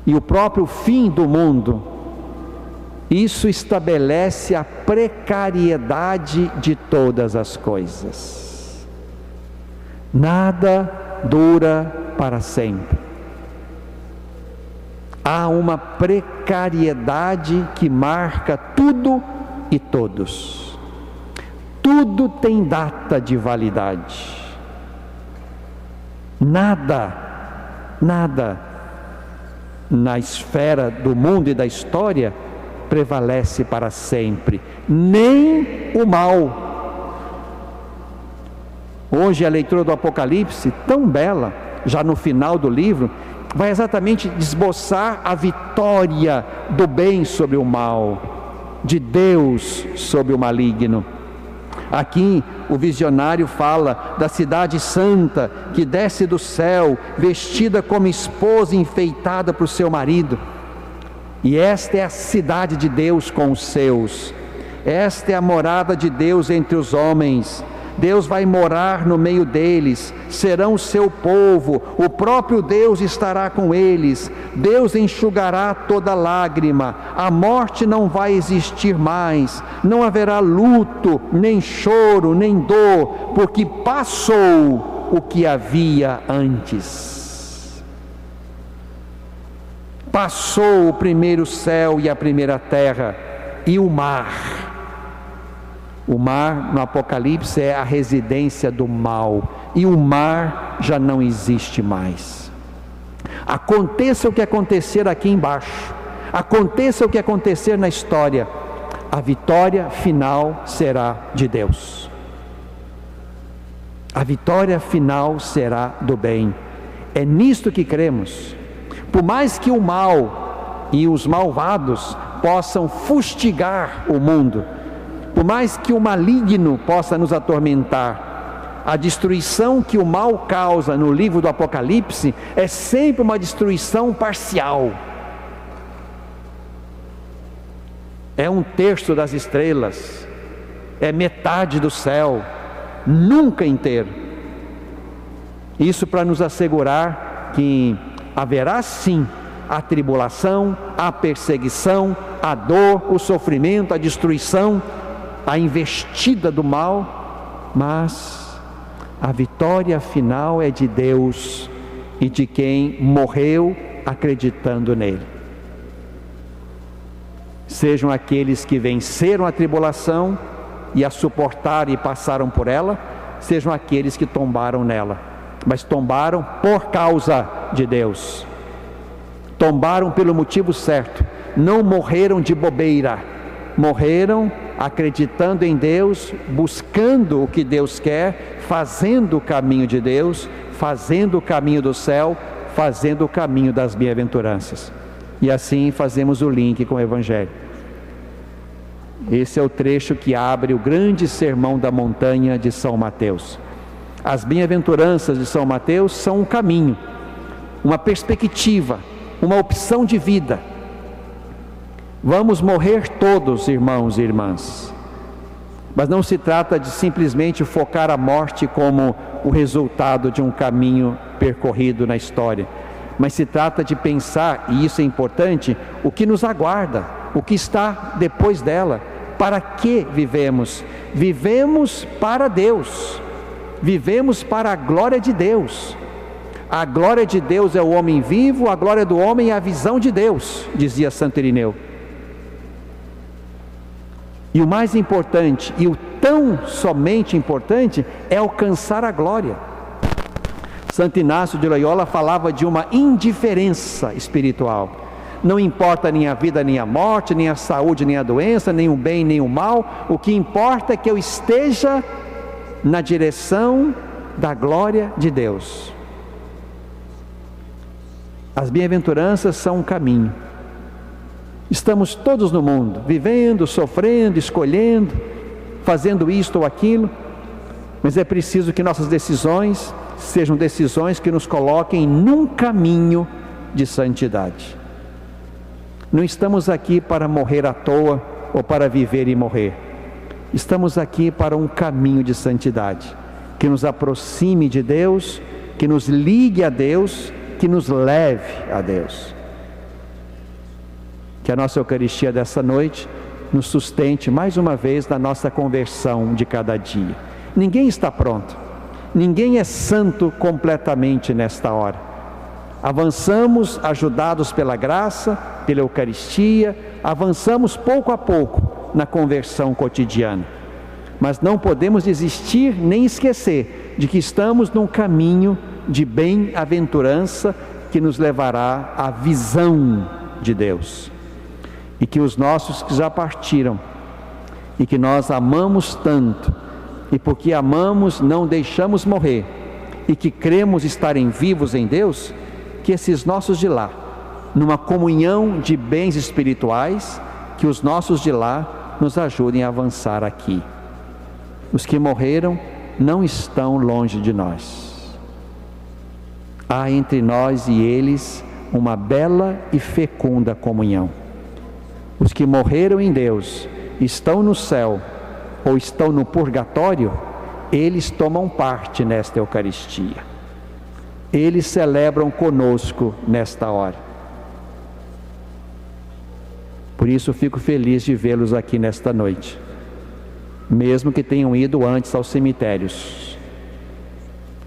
e o próprio fim do mundo, isso estabelece a precariedade de todas as coisas. Nada dura para sempre. Há uma precariedade que marca tudo e todos. Tudo tem data de validade. Nada na esfera do mundo e da história prevalece para sempre, nem o mal. Hoje a leitura do Apocalipse, tão bela, já no final do livro, vai exatamente esboçar a vitória do bem sobre o mal, de Deus sobre o maligno. Aqui o visionário fala da cidade santa que desce do céu, vestida como esposa enfeitada para o seu marido. E esta é a cidade de Deus com os seus. Esta é a morada de Deus entre os homens. Deus vai morar no meio deles, serão o seu povo, o próprio Deus estará com eles. Deus enxugará toda lágrima, a morte não vai existir mais, não haverá luto, nem choro, nem dor, porque passou o que havia antes. Passou o primeiro céu e a primeira terra, e o mar. O mar no Apocalipse é a residência do mal, e o mar já não existe mais. Aconteça o que acontecer aqui embaixo, aconteça o que acontecer na história, a vitória final será de Deus. A vitória final será do bem. É nisto que cremos. Por mais que o mal e os malvados possam fustigar o mundo, por mais que o maligno possa nos atormentar, a destruição que o mal causa no livro do Apocalipse é sempre uma destruição parcial. É 1/3 das estrelas, é metade do céu, nunca inteiro. Isso para nos assegurar que haverá sim a tribulação, a perseguição, a dor, o sofrimento, a destruição, a investida do mal, mas a vitória final é de Deus e de quem morreu acreditando nele. Sejam aqueles que venceram a tribulação e a suportaram e passaram por ela, sejam aqueles que tombaram nela, mas tombaram por causa de Deus, tombaram pelo motivo certo, não morreram de bobeira, morreram acreditando em Deus, buscando o que Deus quer, fazendo o caminho de Deus, fazendo o caminho do céu, fazendo o caminho das bem-aventuranças. E assim fazemos o link com o Evangelho. Esse é o trecho que abre o grande sermão da montanha de São Mateus. As bem-aventuranças de São Mateus são um caminho, uma perspectiva, uma opção de vida. Vamos morrer todos, irmãos e irmãs, mas não se trata de simplesmente focar a morte como o resultado de um caminho percorrido na história, mas se trata de pensar, e isso é importante, o que nos aguarda o que está depois dela. Para que vivemos? Vivemos para Deus, vivemos para a glória de Deus. A glória de Deus é o homem vivo, a glória do homem é a visão de Deus, dizia Santo Irineu. E o mais importante, e o tão somente importante, é alcançar a glória. Santo Inácio de Loyola falava de uma indiferença espiritual. Não importa nem a vida, nem a morte, nem a saúde, nem a doença, nem o bem, nem o mal. O que importa é que eu esteja na direção da glória de Deus. As bem-aventuranças são um caminho. Estamos todos no mundo, vivendo, sofrendo, escolhendo, fazendo isto ou aquilo, mas é preciso que nossas decisões sejam decisões que nos coloquem num caminho de santidade. Não estamos aqui para morrer à toa ou para viver e morrer. Estamos aqui para um caminho de santidade, que nos aproxime de Deus, que nos ligue a Deus, que nos leve a Deus. Que a nossa Eucaristia dessa noite nos sustente mais uma vez na nossa conversão de cada dia. Ninguém está pronto, ninguém é santo completamente nesta hora. Avançamos ajudados pela graça, pela Eucaristia, avançamos pouco a pouco na conversão cotidiana. Mas não podemos desistir nem esquecer de que estamos num caminho de bem-aventurança que nos levará à visão de Deus. E que os nossos que já partiram, e que nós amamos tanto, e porque amamos não deixamos morrer, e que cremos estarem vivos em Deus, que esses nossos de lá, numa comunhão de bens espirituais, que os nossos de lá nos ajudem a avançar aqui. Os que morreram não estão longe de nós. Há entre nós e eles uma bela e fecunda comunhão. Os que morreram em Deus estão no céu ou estão no purgatório, eles tomam parte nesta Eucaristia. Eles celebram conosco nesta hora. Por isso fico feliz de vê-los aqui nesta noite, mesmo que tenham ido antes aos cemitérios.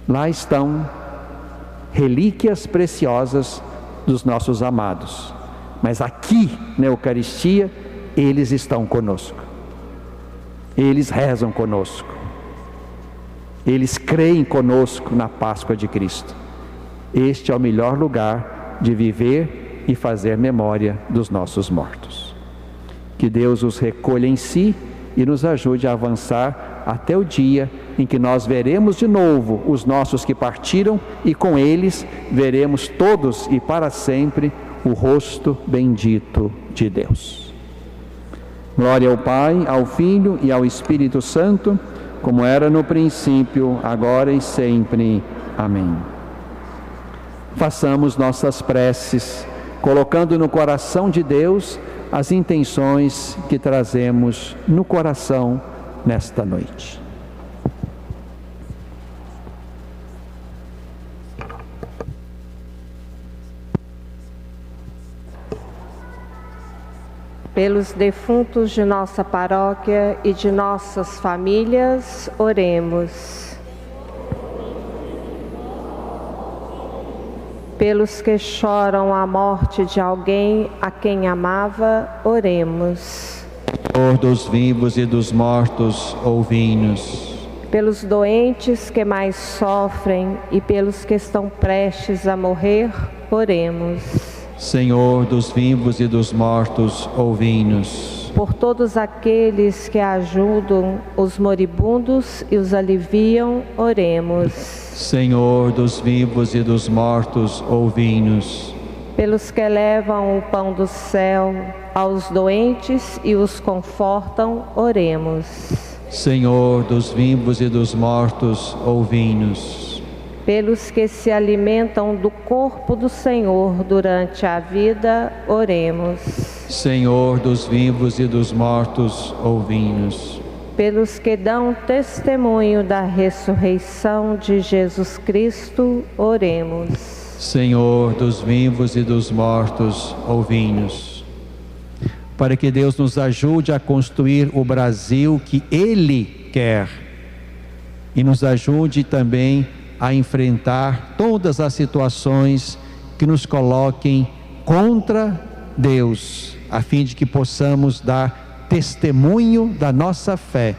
Lá estão relíquias preciosas dos nossos amados. Mas aqui na Eucaristia, eles estão conosco. Eles rezam conosco. Eles creem conosco na Páscoa de Cristo. Este é o melhor lugar de viver e fazer memória dos nossos mortos. Que Deus os recolha em si e nos ajude a avançar até o dia em que nós veremos de novo os nossos que partiram e com eles veremos todos e para sempre o rosto bendito de Deus. Glória ao Pai, ao Filho e ao Espírito Santo, como era no princípio, agora e sempre. Amém. Façamos nossas preces, colocando no coração de Deus as intenções que trazemos no coração nesta noite. Pelos defuntos de nossa paróquia e de nossas famílias, oremos. Pelos que choram a morte de alguém a quem amava, oremos. Senhor dos vivos e dos mortos, ouvi-nos. Pelos doentes que mais sofrem e pelos que estão prestes a morrer, oremos. Senhor dos vivos e dos mortos, ouvi-nos. Por todos aqueles que ajudam os moribundos e os aliviam, oremos. Senhor dos vivos e dos mortos, ouvi-nos. Pelos que levam o pão do céu aos doentes e os confortam, oremos. Senhor dos vivos e dos mortos, ouvi-nos. Pelos que se alimentam do corpo do Senhor durante a vida, oremos. Senhor dos vivos e dos mortos, ouvi-nos. Pelos que dão testemunho da ressurreição de Jesus Cristo, oremos. Senhor dos vivos e dos mortos, ouvi-nos. para que Deus nos ajude a construir o Brasil que Ele quer e nos ajude também a enfrentar todas as situações que nos coloquem contra Deus, a fim de que possamos dar testemunho da nossa fé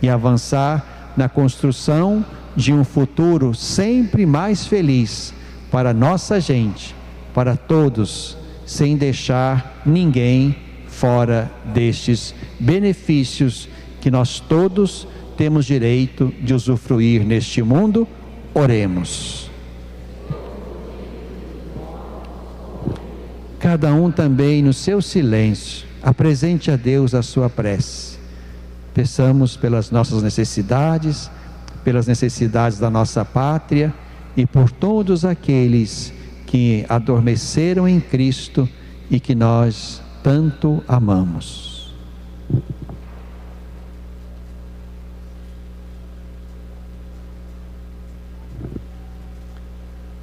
e avançar na construção de um futuro sempre mais feliz para nossa gente, para todos, sem deixar ninguém fora destes benefícios que nós todos temos direito de usufruir neste mundo. Oremos. Cada um também no seu silêncio apresente a Deus a sua prece. Peçamos pelas nossas necessidades, pelas necessidades da nossa pátria e por todos aqueles que adormeceram em Cristo e que nós tanto amamos.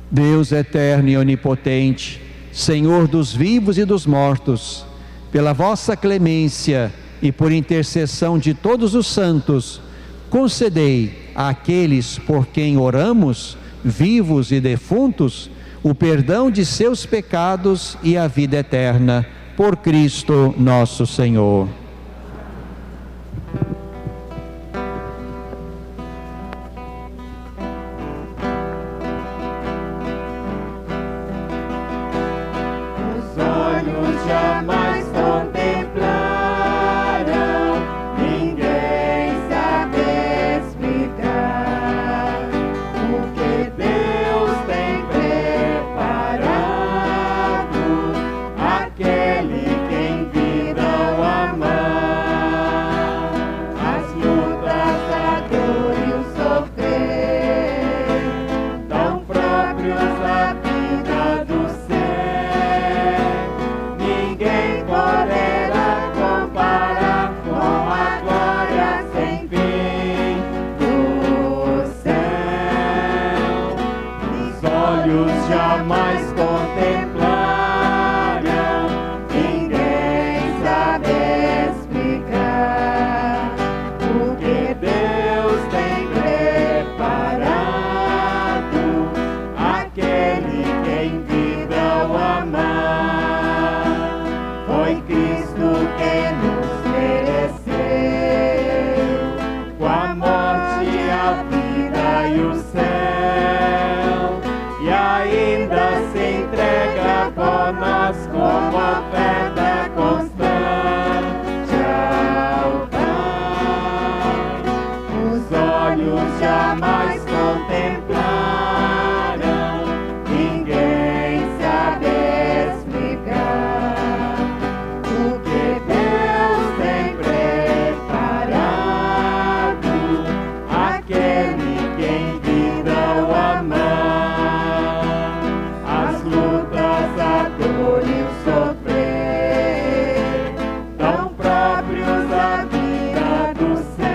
Deus eterno e onipotente, Senhor dos vivos e dos mortos, pela vossa clemência e por intercessão de todos os santos, concedei àqueles por quem oramos, vivos e defuntos, o perdão de seus pecados e a vida eterna, por Cristo nosso Senhor. Jamais contemplaram, ninguém sabe explicar o que Deus tem preparado àquele que em vida o amar. As lutas, a dor e o sofrer, tão próprios da vida do céu, ninguém poderá comparar com a glória sem fim do céu. Os olhos jamais contemplaram, ninguém sabe explicar o que Deus tem preparado àquele que em vida o amar. Foi Cristo quem nos mereceu, com a morte, a vida e o céu, e ainda se entrega por nós como oferta constante ao Pai. Os olhos jamais contemplaram, ninguém sabe explicar o que Deus tem preparado àquele que em vida o amar. As lutas, a dor e o sofrer, tão próprios da vida do céu,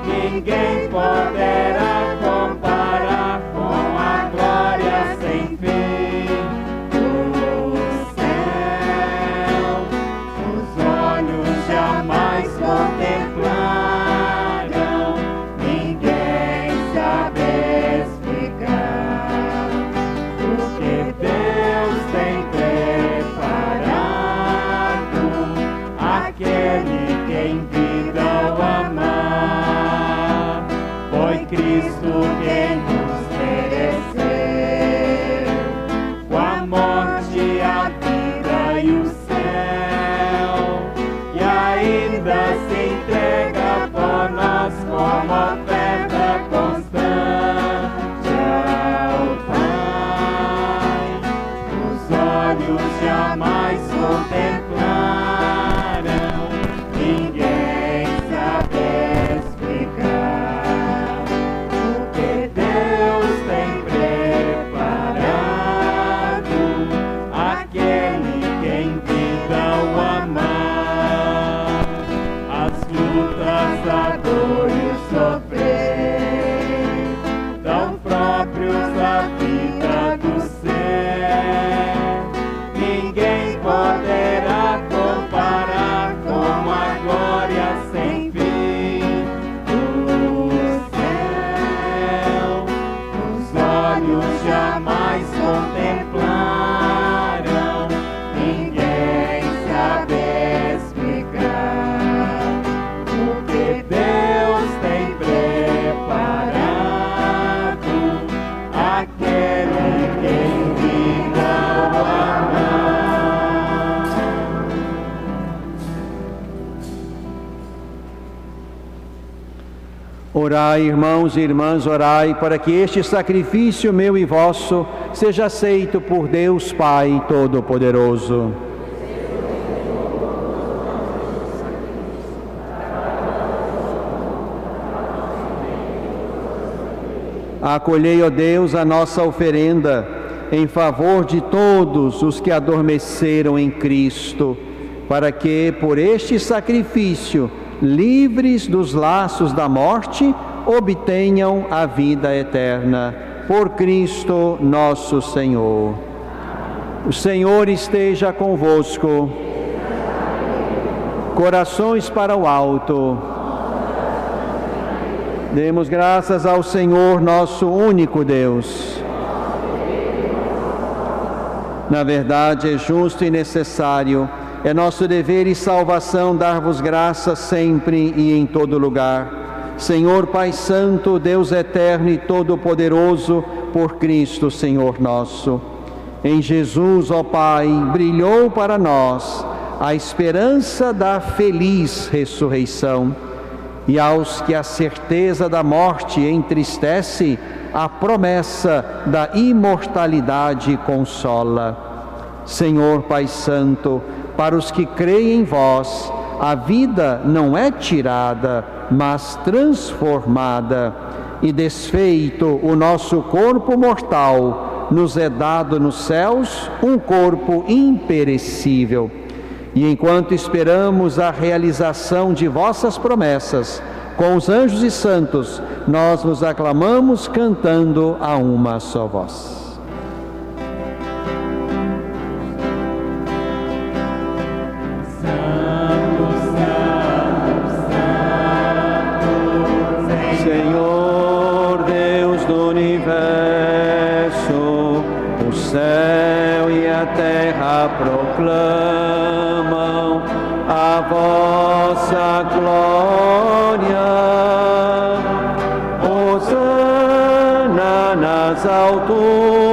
ninguém poderá comparar com a glória sem fim do céu. Os olhos jamais contemplaram, ninguém sabe explicar o que Deus tem preparado àquele que em vida o amar. Foi Orai, irmãos e irmãs, orai, para que este sacrifício meu e vosso seja aceito por Deus Pai Todo-Poderoso. Acolhei, ó Deus, a nossa oferenda em favor de todos os que adormeceram em Cristo, para que, por este sacrifício, livres dos laços da morte, obtenham a vida eterna. Por Cristo nosso Senhor. O Senhor esteja convosco. Corações para o alto. Demos graças ao Senhor, nosso único Deus. Na verdade, é justo e necessário, é nosso dever e salvação dar-vos graças sempre e em todo lugar. Senhor Pai Santo, Deus eterno e todo-poderoso, por Cristo, Senhor nosso. Em Jesus, ó Pai, brilhou para nós a esperança da feliz ressurreição. E aos que a certeza da morte entristece, a promessa da imortalidade consola. Senhor Pai Santo, para os que creem em vós, a vida não é tirada, mas transformada, e desfeito o nosso corpo mortal, nos é dado nos céus um corpo imperecível. E enquanto esperamos a realização de vossas promessas, com os anjos e santos, nós vos aclamamos cantando a uma só voz. Senhor Deus do universo, o céu e a terra proclamam a vossa glória. Hosana nas alturas,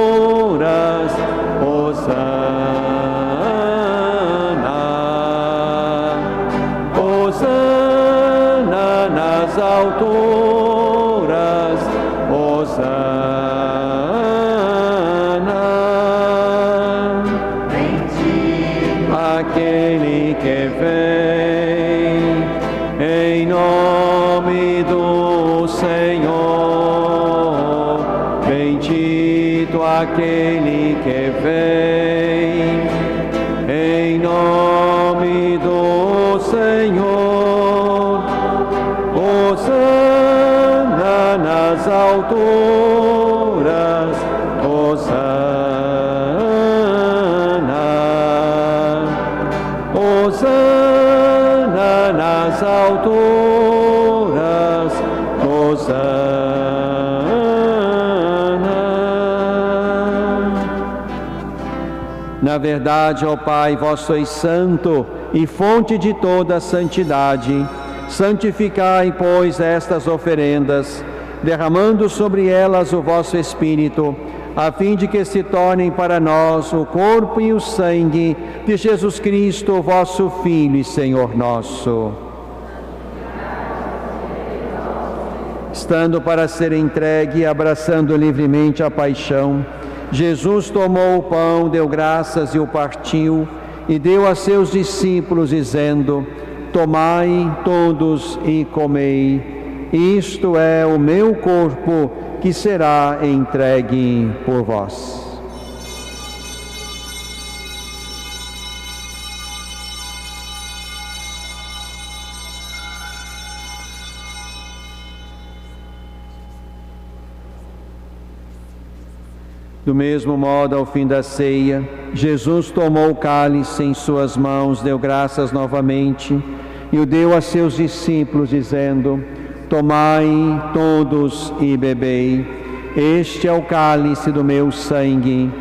Hosana, Hosana nas alturas, Hosana. Aquele que vem em nome do Senhor, bendito aquele que vem em nome do Senhor. Hosana nas alturas, Hosana, Hosana nas alturas, Hosana. Na verdade, ó Pai, vós sois santo e fonte de toda santidade. Santificai, pois, estas oferendas, derramando sobre elas o vosso Espírito, a fim de que se tornem para nós o corpo e o sangue de Jesus Cristo, vosso Filho e Senhor nosso. Estando para ser entregue e abraçando livremente a paixão, Jesus tomou o pão, deu graças e o partiu, e deu a seus discípulos, dizendo: tomai todos e comei, isto é o meu corpo, que será entregue por vós. Do mesmo modo, ao fim da ceia, Jesus tomou o cálice em suas mãos, deu graças novamente e o deu a seus discípulos, dizendo: tomai todos e bebei, este é o cálice do meu sangue,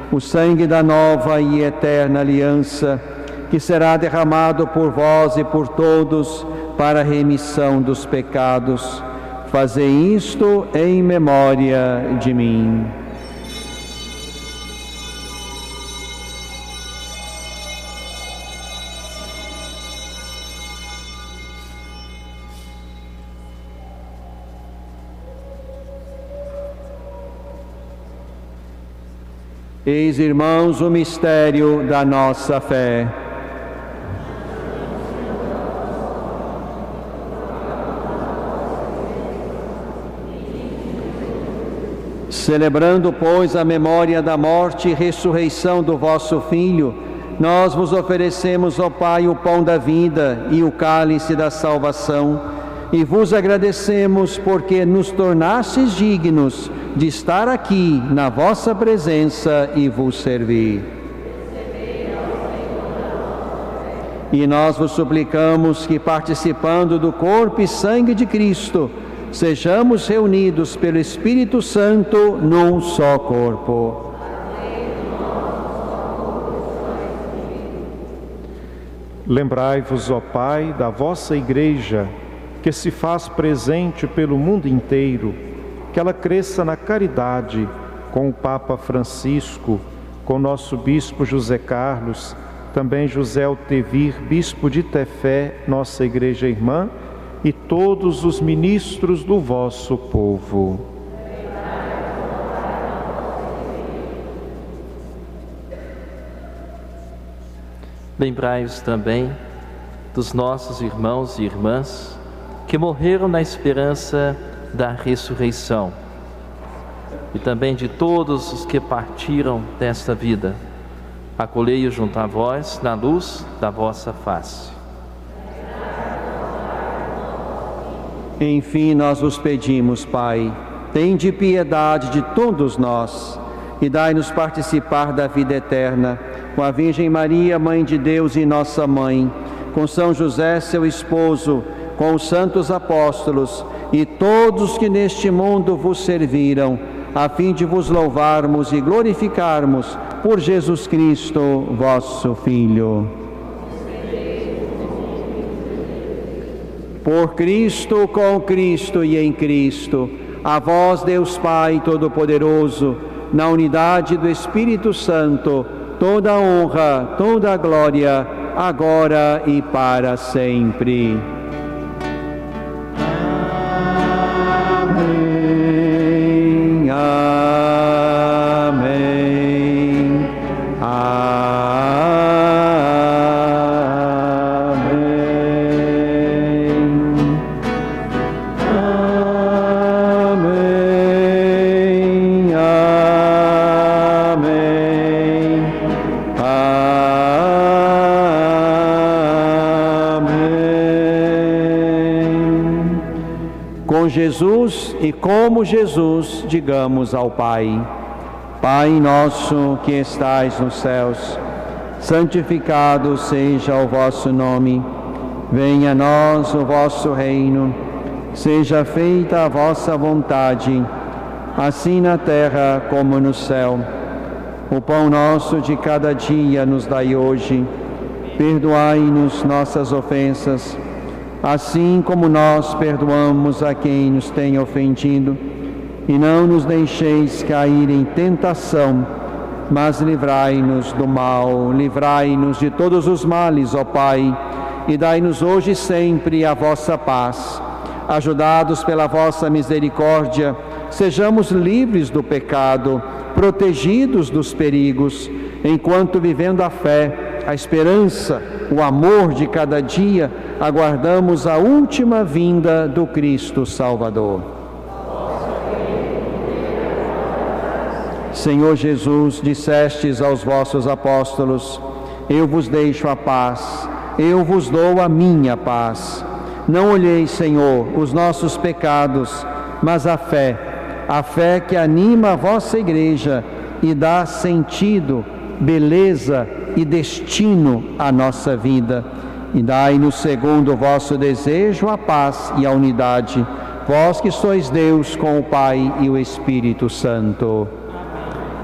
o sangue da nova e eterna aliança, que será derramado por vós e por todos para a remissão dos pecados. Fazei isto em memória de mim. Eis, irmãos, o mistério da nossa fé. Celebrando, pois, a memória da morte e ressurreição do vosso Filho, nós vos oferecemos, ó Pai, o pão da vida e o cálice da salvação, e vos agradecemos porque nos tornastes dignos de estar aqui na vossa presença e vos servir. E nós vos suplicamos que, participando do corpo e sangue de Cristo, sejamos reunidos pelo Espírito Santo num só corpo. Lembrai-vos, ó Pai, da vossa Igreja, que se faz presente pelo mundo inteiro, que ela cresça na caridade com o Papa Francisco, com nosso Bispo José Carlos, também José Altevir, Bispo de Tefé, nossa Igreja Irmã, e todos os ministros do vosso povo. Lembrai-vos também dos nossos irmãos e irmãs que morreram na esperança da ressurreição, e também de todos os que partiram desta vida. Acolhei-os junto a vós na luz da vossa face. Enfim, nós vos pedimos, Pai, tende piedade de todos nós e dai-nos participar da vida eterna, com a Virgem Maria, Mãe de Deus e nossa Mãe, com São José, seu esposo, com os santos apóstolos e todos que neste mundo vos serviram, a fim de vos louvarmos e glorificarmos por Jesus Cristo, vosso Filho. Por Cristo, com Cristo e em Cristo, a vós, Deus Pai Todo-Poderoso, na unidade do Espírito Santo, toda a honra, toda a glória, agora e para sempre. Amém. Amém. Com Jesus e como Jesus, digamos ao Pai: Pai nosso que estais nos céus, santificado seja o vosso nome. Venha a nós o vosso reino. Seja feita a vossa vontade, assim na terra como no céu. O pão nosso de cada dia nos dai hoje. Perdoai-nos nossas ofensas, assim como nós perdoamos a quem nos tem ofendido. E não nos deixeis cair em tentação, mas livrai-nos do mal. Livrai-nos de todos os males, ó Pai, e dai-nos hoje e sempre a vossa paz. Ajudados pela vossa misericórdia, sejamos livres do pecado, protegidos dos perigos, enquanto, vivendo a fé, a esperança, o amor de cada dia, aguardamos a última vinda do Cristo Salvador. Senhor Jesus, dissestes aos vossos apóstolos: eu vos deixo a paz, eu vos dou a minha paz. Não olheis, Senhor, os nossos pecados, mas a fé que anima a vossa Igreja e dá sentido, beleza e destino à nossa vida. E dai-nos, segundo o vosso desejo, a paz e a unidade, vós que sois Deus com o Pai e o Espírito Santo.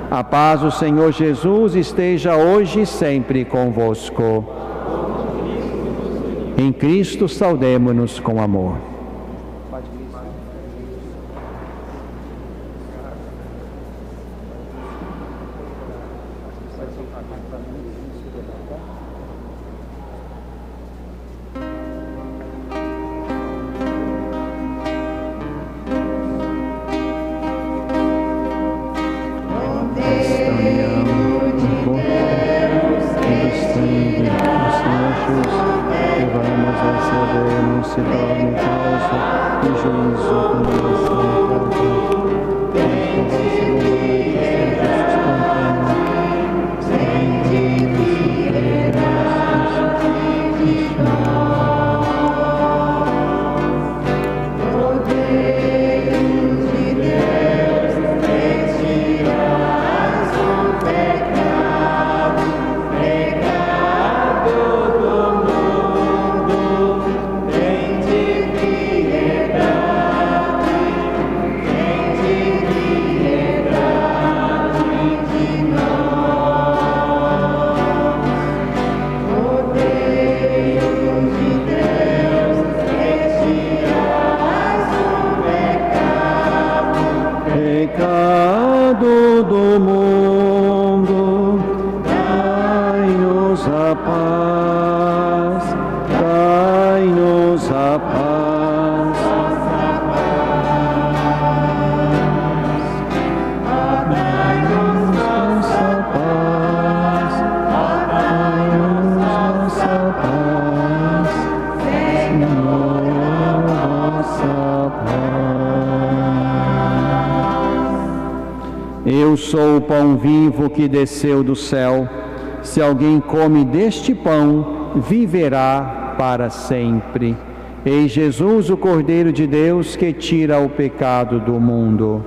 A paz do Senhor Jesus esteja hoje e sempre convosco. Em Cristo saudemo-nos com amor. Esta união Eu sou o pão vivo que desceu do céu. Se alguém come deste pão, viverá para sempre. Eis Jesus, o Cordeiro de Deus, que tira o pecado do mundo.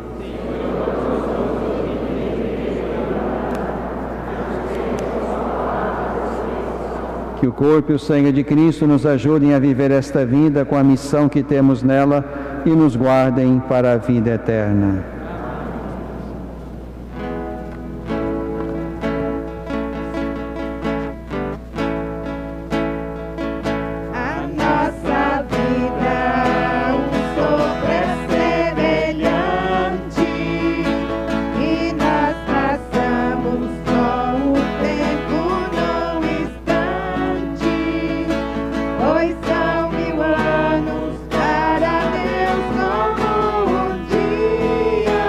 Que o corpo e o sangue de Cristo nos ajudem a viver esta vida com a missão que temos nela e nos guardem para a vida eterna. Pois são 1000 anos para Deus como um dia.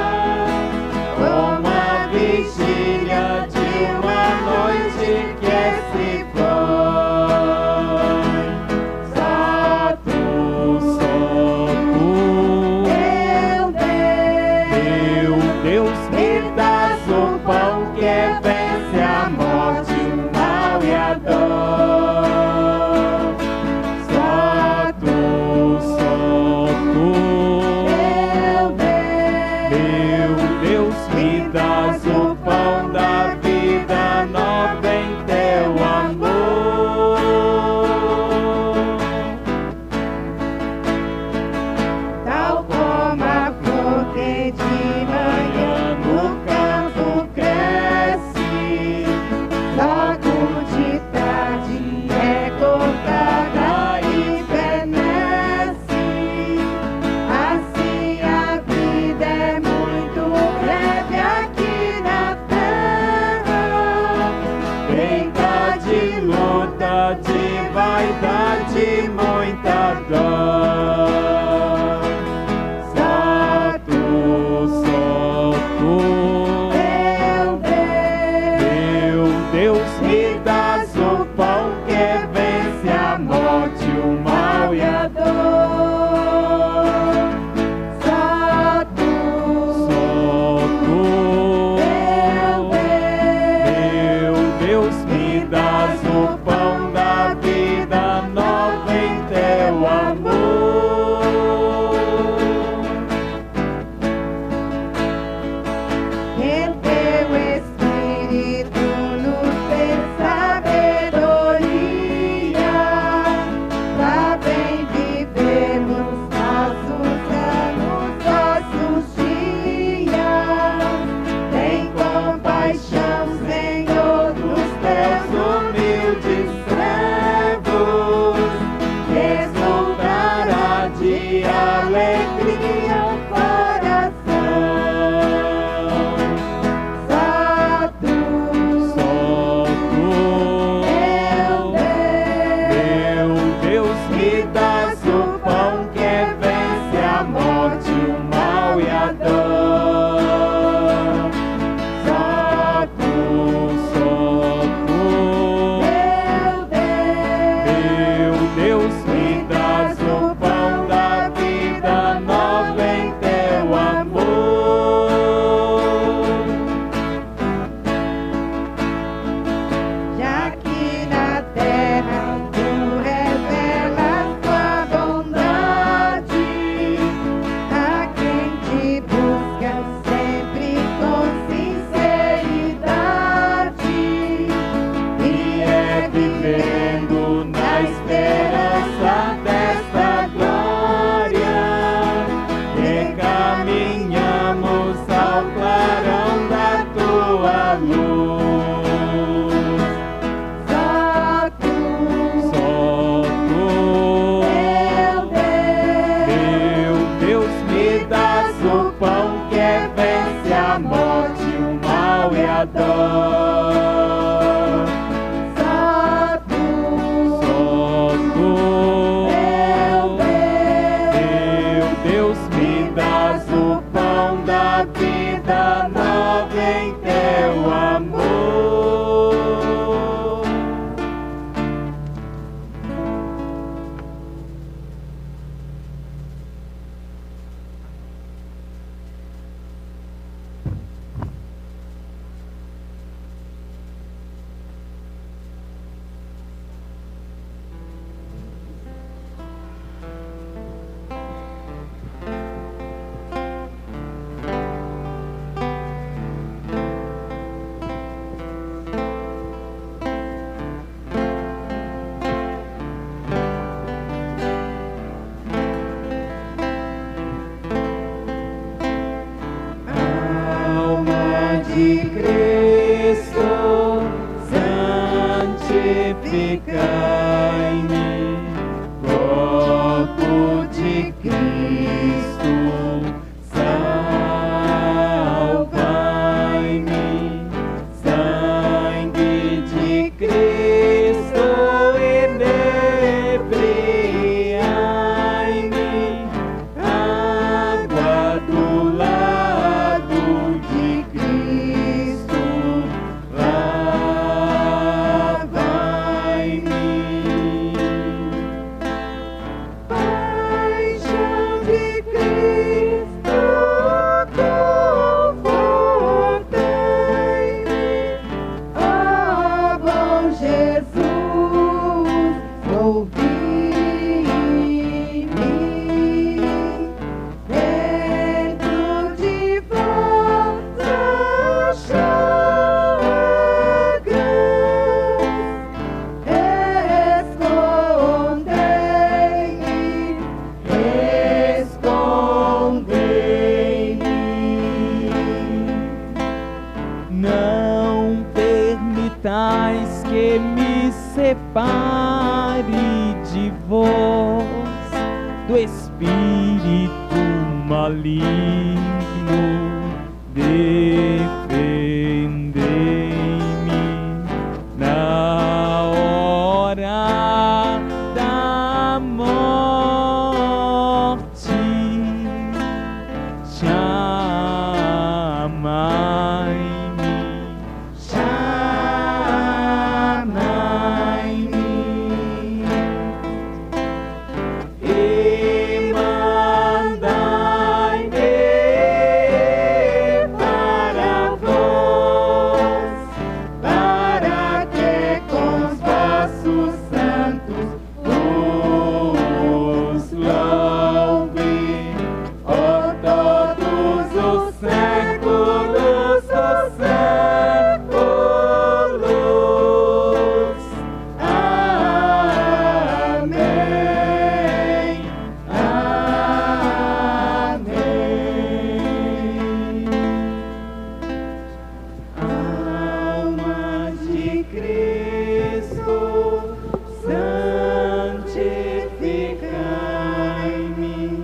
das o pão que vence a morte, o mal e a dor. Só tu, meu Deus, me dás o pão da vida nova em teu amor. De Cristo, santificai-me, corpo de Cristo, salvai-me, sangue de Cristo, inebriai-me, água do lado de Cristo, lavai-me. Paixão de Cristo, confortai-me, ó bom Jesus, ouvi-me. Dentro de vós escondei-me. Não permitais que me separe de vós, do espírito maligno. Defendei-me na hora da morte. Chamai-me, chamai-me, e mandai-me para vós, para que com os vossos santos vos louve, por todos os séculos dos séculos. Amém, amém. Alma de Cristo, santificai-me,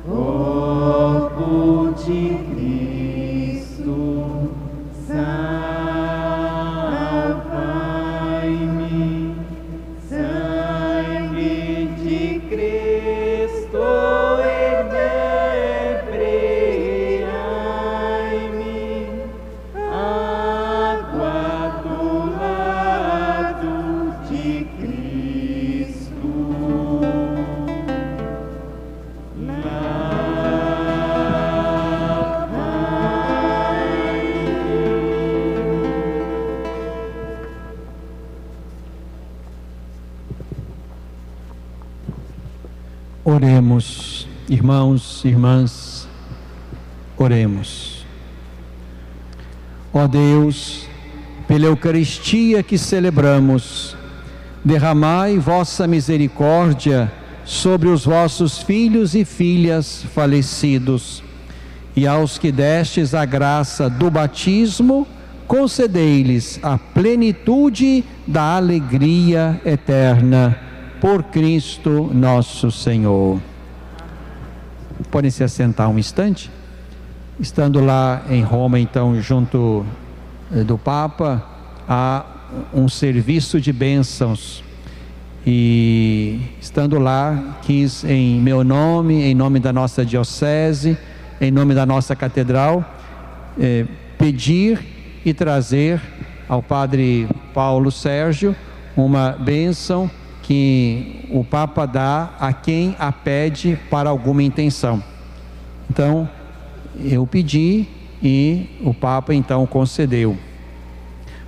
corpo de Cristo, salvai-me, sangue de Cristo, inebriai-me, água do lado de Cristo, Oremos, irmãos, irmãs, oremos. Ó Deus, pela Eucaristia que celebramos, derramai vossa misericórdia sobre os vossos filhos e filhas falecidos, e aos que destes a graça do batismo, concedei-lhes a plenitude da alegria eterna. Por Cristo nosso Senhor. podem se assentar um instante. Estando lá em Roma, então, junto do Papa, há um serviço de bênçãos. E estando lá, quis em meu nome, em nome da nossa diocese, em nome da nossa catedral, pedir e trazer ao Padre Paulo Sérgio uma bênção que o Papa dá a quem a pede para alguma intenção. Então, eu pedi e o Papa então concedeu.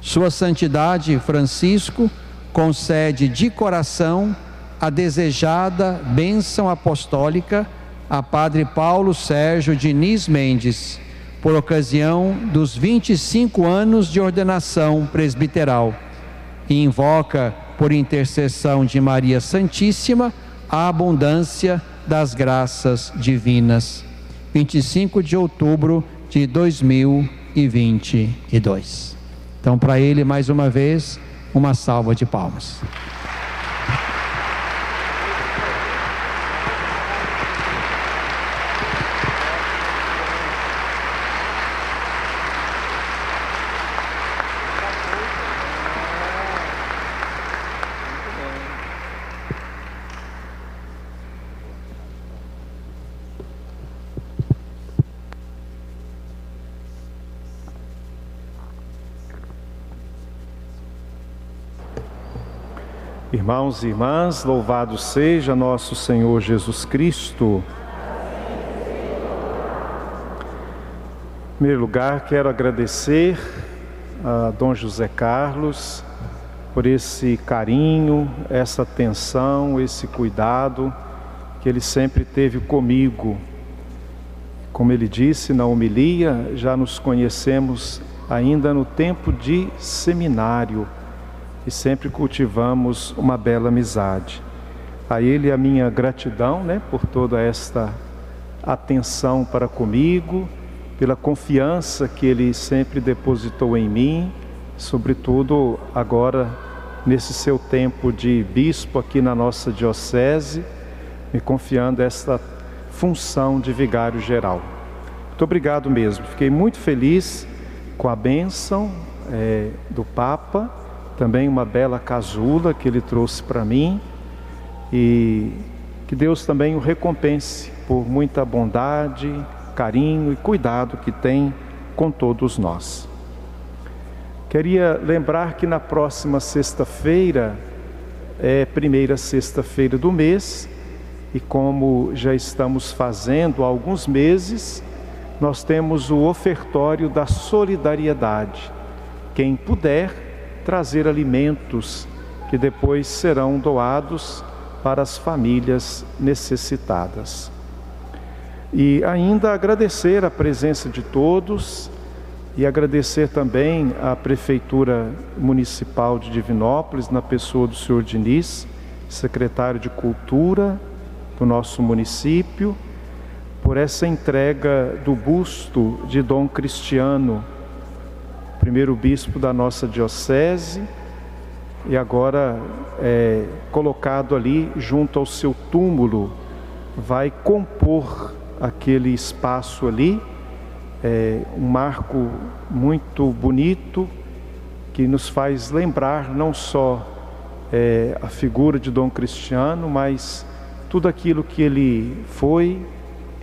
Sua Santidade Francisco concede de coração a desejada bênção apostólica a Padre Paulo Sérgio Diniz Mendes, por ocasião dos 25 anos de ordenação presbiteral, e invoca, por intercessão de Maria Santíssima, a abundância das graças divinas. 25 de outubro de 2022. Então, para ele, mais uma vez, uma salva de palmas. Irmãos e irmãs, louvado seja nosso Senhor Jesus Cristo. Em primeiro lugar, quero agradecer a Dom José Carlos por esse carinho, essa atenção, esse cuidado que ele sempre teve comigo. Como ele disse na homilia, já nos conhecemos ainda no tempo de seminário, e sempre cultivamos uma bela amizade. A ele a minha gratidão, por toda esta atenção para comigo, pela confiança que ele sempre depositou em mim, sobretudo agora nesse seu tempo de bispo aqui na nossa diocese, me confiando esta função de vigário geral. Muito obrigado mesmo, fiquei muito feliz com a bênção do Papa, também uma bela casula que ele trouxe para mim, e que Deus também o recompense por muita bondade, carinho e cuidado que tem com todos nós. Queria lembrar que na próxima sexta-feira é primeira sexta-feira do mês, e como já estamos fazendo há alguns meses, nós temos o ofertório da solidariedade. Quem puder trazer alimentos que depois serão doados para as famílias necessitadas. E ainda agradecer a presença de todos e agradecer também à Prefeitura Municipal de Divinópolis, na pessoa do senhor Diniz, secretário de Cultura do nosso município, por essa entrega do busto de Dom Cristiano, primeiro bispo da nossa diocese, e agora colocado ali junto ao seu túmulo, vai compor aquele espaço ali, um marco muito bonito, que nos faz lembrar não só a figura de Dom Cristiano, mas tudo aquilo que ele foi,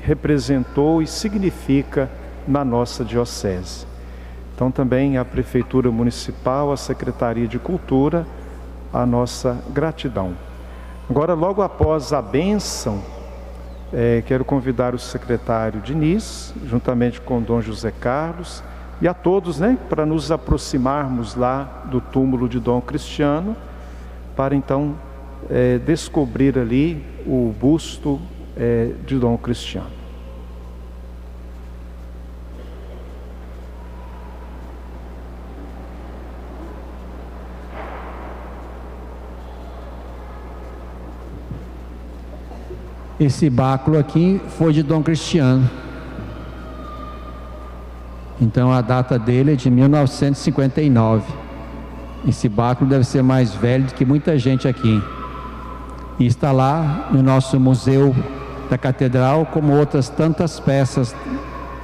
representou e significa na nossa diocese. Então também a Prefeitura Municipal, a Secretaria de Cultura, a nossa gratidão. Agora, logo após a bênção, quero convidar o secretário Diniz, juntamente com Dom José Carlos, e a todos, para nos aproximarmos lá do túmulo de Dom Cristiano, para então descobrir ali o busto de Dom Cristiano. Esse báculo aqui foi de Dom Cristiano. Então a data dele é de 1959. Esse báculo deve ser mais velho do que muita gente aqui. E está lá no nosso Museu da catedral, como outras tantas peças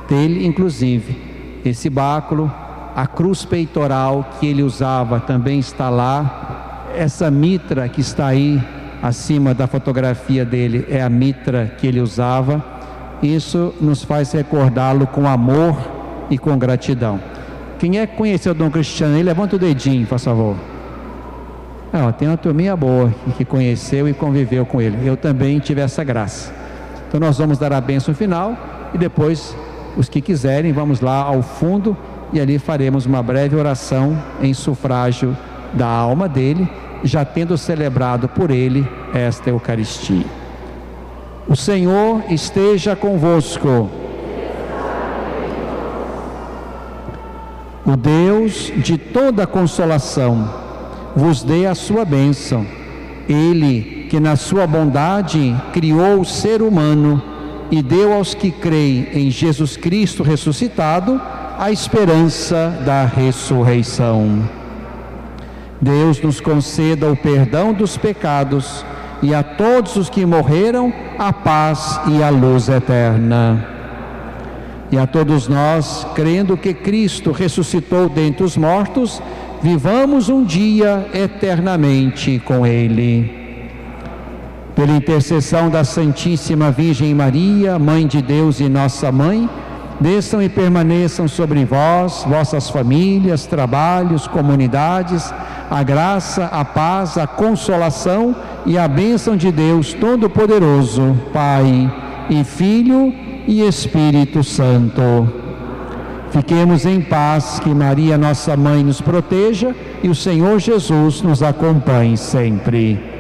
dele, inclusive esse báculo, a cruz peitoral que ele usava também está lá. Essa mitra que está aí acima da fotografia dele é a mitra que ele usava. Isso nos faz recordá-lo com amor e com gratidão. Quem é que conheceu o Dom Cristiano aí, levanta o dedinho, por favor. Tem uma turminha boa que conheceu e conviveu com ele. Eu também tive essa graça. Então nós vamos dar a bênção final e depois, os que quiserem, vamos lá ao fundo e ali faremos uma breve oração em sufrágio da alma dele, já tendo celebrado por ele esta Eucaristia. O Senhor esteja convosco. O Deus de toda consolação vos dê a sua bênção. Ele, que na sua bondade criou o ser humano e deu aos que creem em Jesus Cristo ressuscitado a esperança da ressurreição. Deus nos conceda o perdão dos pecados e a todos os que morreram a paz e a luz eterna. E a todos nós, crendo que Cristo ressuscitou dentre os mortos, vivamos um dia eternamente com Ele. Pela intercessão da Santíssima Virgem Maria, Mãe de Deus e Nossa Mãe, desçam e permaneçam sobre vós, vossas famílias, trabalhos, comunidades, a graça, a paz, a consolação e a bênção de Deus Todo-Poderoso, Pai e Filho e Espírito Santo. Fiquemos em paz, que Maria, nossa Mãe, nos proteja e o Senhor Jesus nos acompanhe sempre.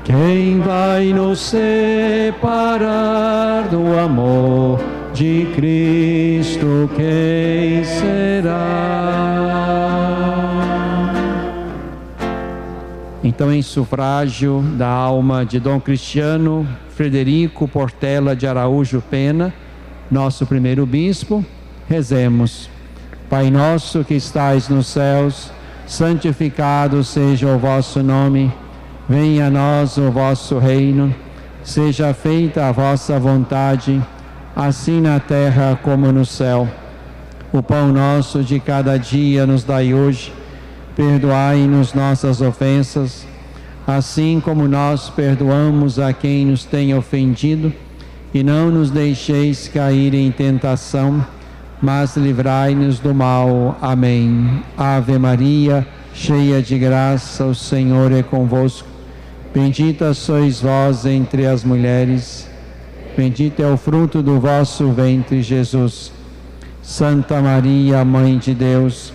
Quem vai nos separar do amor de Cristo? Quem será? Então, em sufrágio da alma de Dom Cristiano Frederico Portela de Araújo Pena, nosso primeiro bispo, rezemos. Pai nosso que estais nos céus, santificado seja o vosso nome. Venha a nós o vosso reino, seja feita a vossa vontade, assim na terra como no céu. O pão nosso de cada dia nos dai hoje, perdoai-nos nossas ofensas, assim como nós perdoamos a quem nos tem ofendido, e não nos deixeis cair em tentação, mas livrai-nos do mal. Amém. Ave Maria, cheia de graça, o Senhor é convosco. Bendita sois vós entre as mulheres, bendito é o fruto do vosso ventre, Jesus. Santa Maria, Mãe de Deus,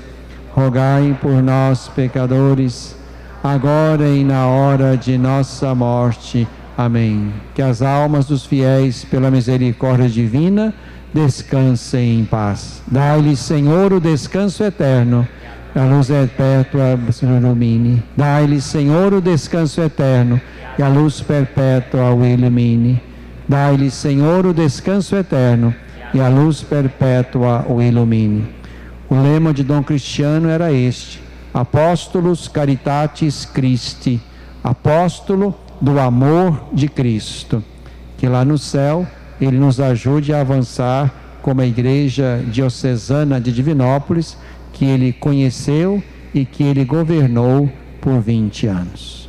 rogai por nós, pecadores, agora e na hora de nossa morte. Amém. Que as almas dos fiéis, pela misericórdia divina, descansem em paz. Dai-lhes, Senhor, o descanso eterno, a luz perpétua se ilumine. Dai-lhes, Senhor, o descanso eterno, e a luz perpétua o ilumine. Dai-lhes, Senhor, o descanso eterno, e a luz perpétua o ilumine. O lema de Dom Cristiano era este: Apóstolos Caritatis Christi, apóstolo do amor de Cristo. Que lá no céu Ele nos ajude a avançar como a Igreja Diocesana de Divinópolis, que Ele conheceu e que Ele governou por 20 anos.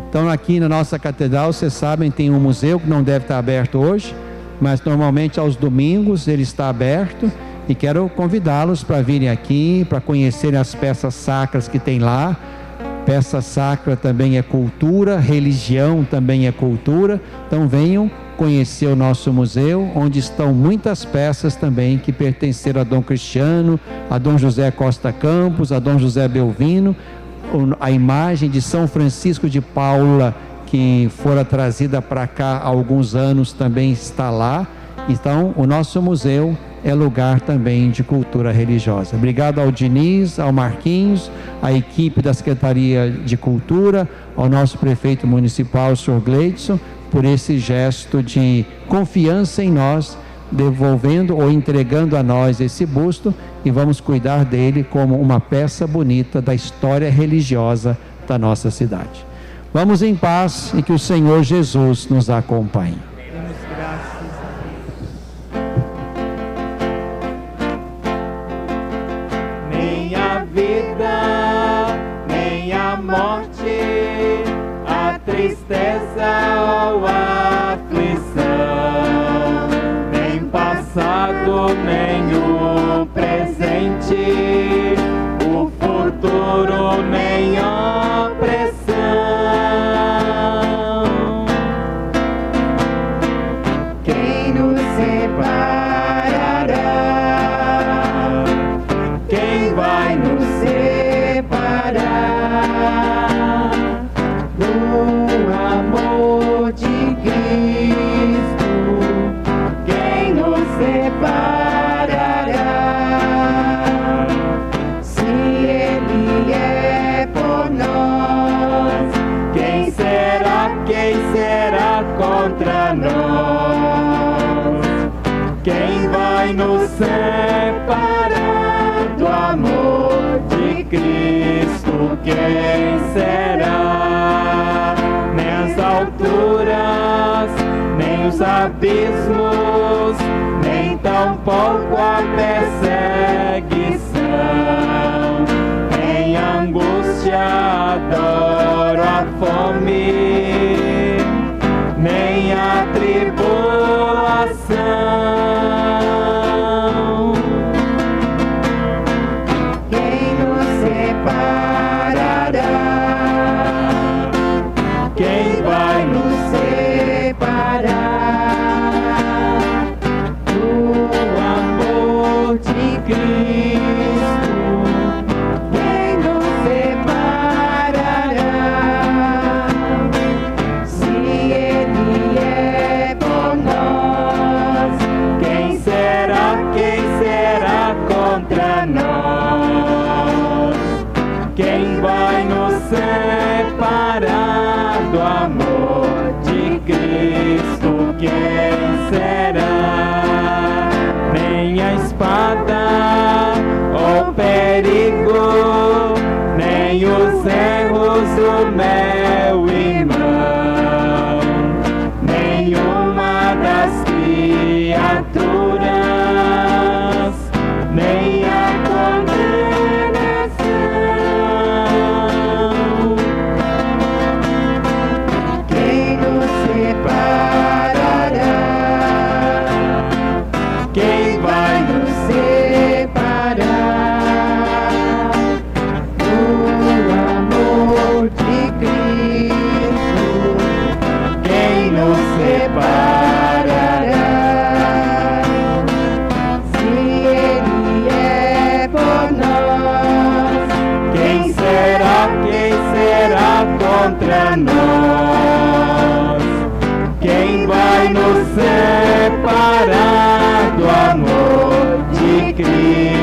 Então, aqui na nossa catedral, vocês sabem, tem um museu que não deve estar aberto hoje, mas normalmente aos domingos ele está aberto, e quero convidá-los para virem aqui, para conhecerem as peças sacras que tem lá. Peça sacra também é cultura, religião também é cultura. Então venham conhecer o nosso museu, onde estão muitas peças também que pertenceram a Dom Cristiano, a Dom José Costa Campos, a Dom José Belvino. A imagem de São Francisco de Paula, que fora trazida para cá há alguns anos, também está lá. Então, o nosso museu é lugar também de cultura religiosa. Obrigado ao Diniz, ao Marquinhos, à equipe da Secretaria de Cultura, ao nosso prefeito municipal, o Sr. Gleidson, por esse gesto de confiança em nós, devolvendo ou entregando a nós esse busto, e vamos cuidar dele como uma peça bonita da história religiosa da nossa cidade. Vamos em paz e que o Senhor Jesus nos acompanhe. Nem a vida, nem a morte, a tristeza ou a aflição, nem passado, nem o presente, o futuro, nem a opressão. Quem nos separará? Quem vai nos separar do amor de Cristo? Quem nos separará? Se Ele é por nós, quem será contra nós? Quem vai nos separar do amor de Cristo? Quem será? Nem as alturas, nem os abismos, nem tampouco a perseguição. Em angústia, adoro a fome, nem a tribulação. Quem nos separará? Quem vai nos separar do amor de Cristo? Quem nos separará? Se Ele é por nós, quem será contra nós? Quem vai nos separar do amor de Cristo? Quem será? Nem a espada ou perigo, nem os erros do meu irmão, nenhuma das criaturas, nem contra nós. Quem vai nos separar do amor de Cristo?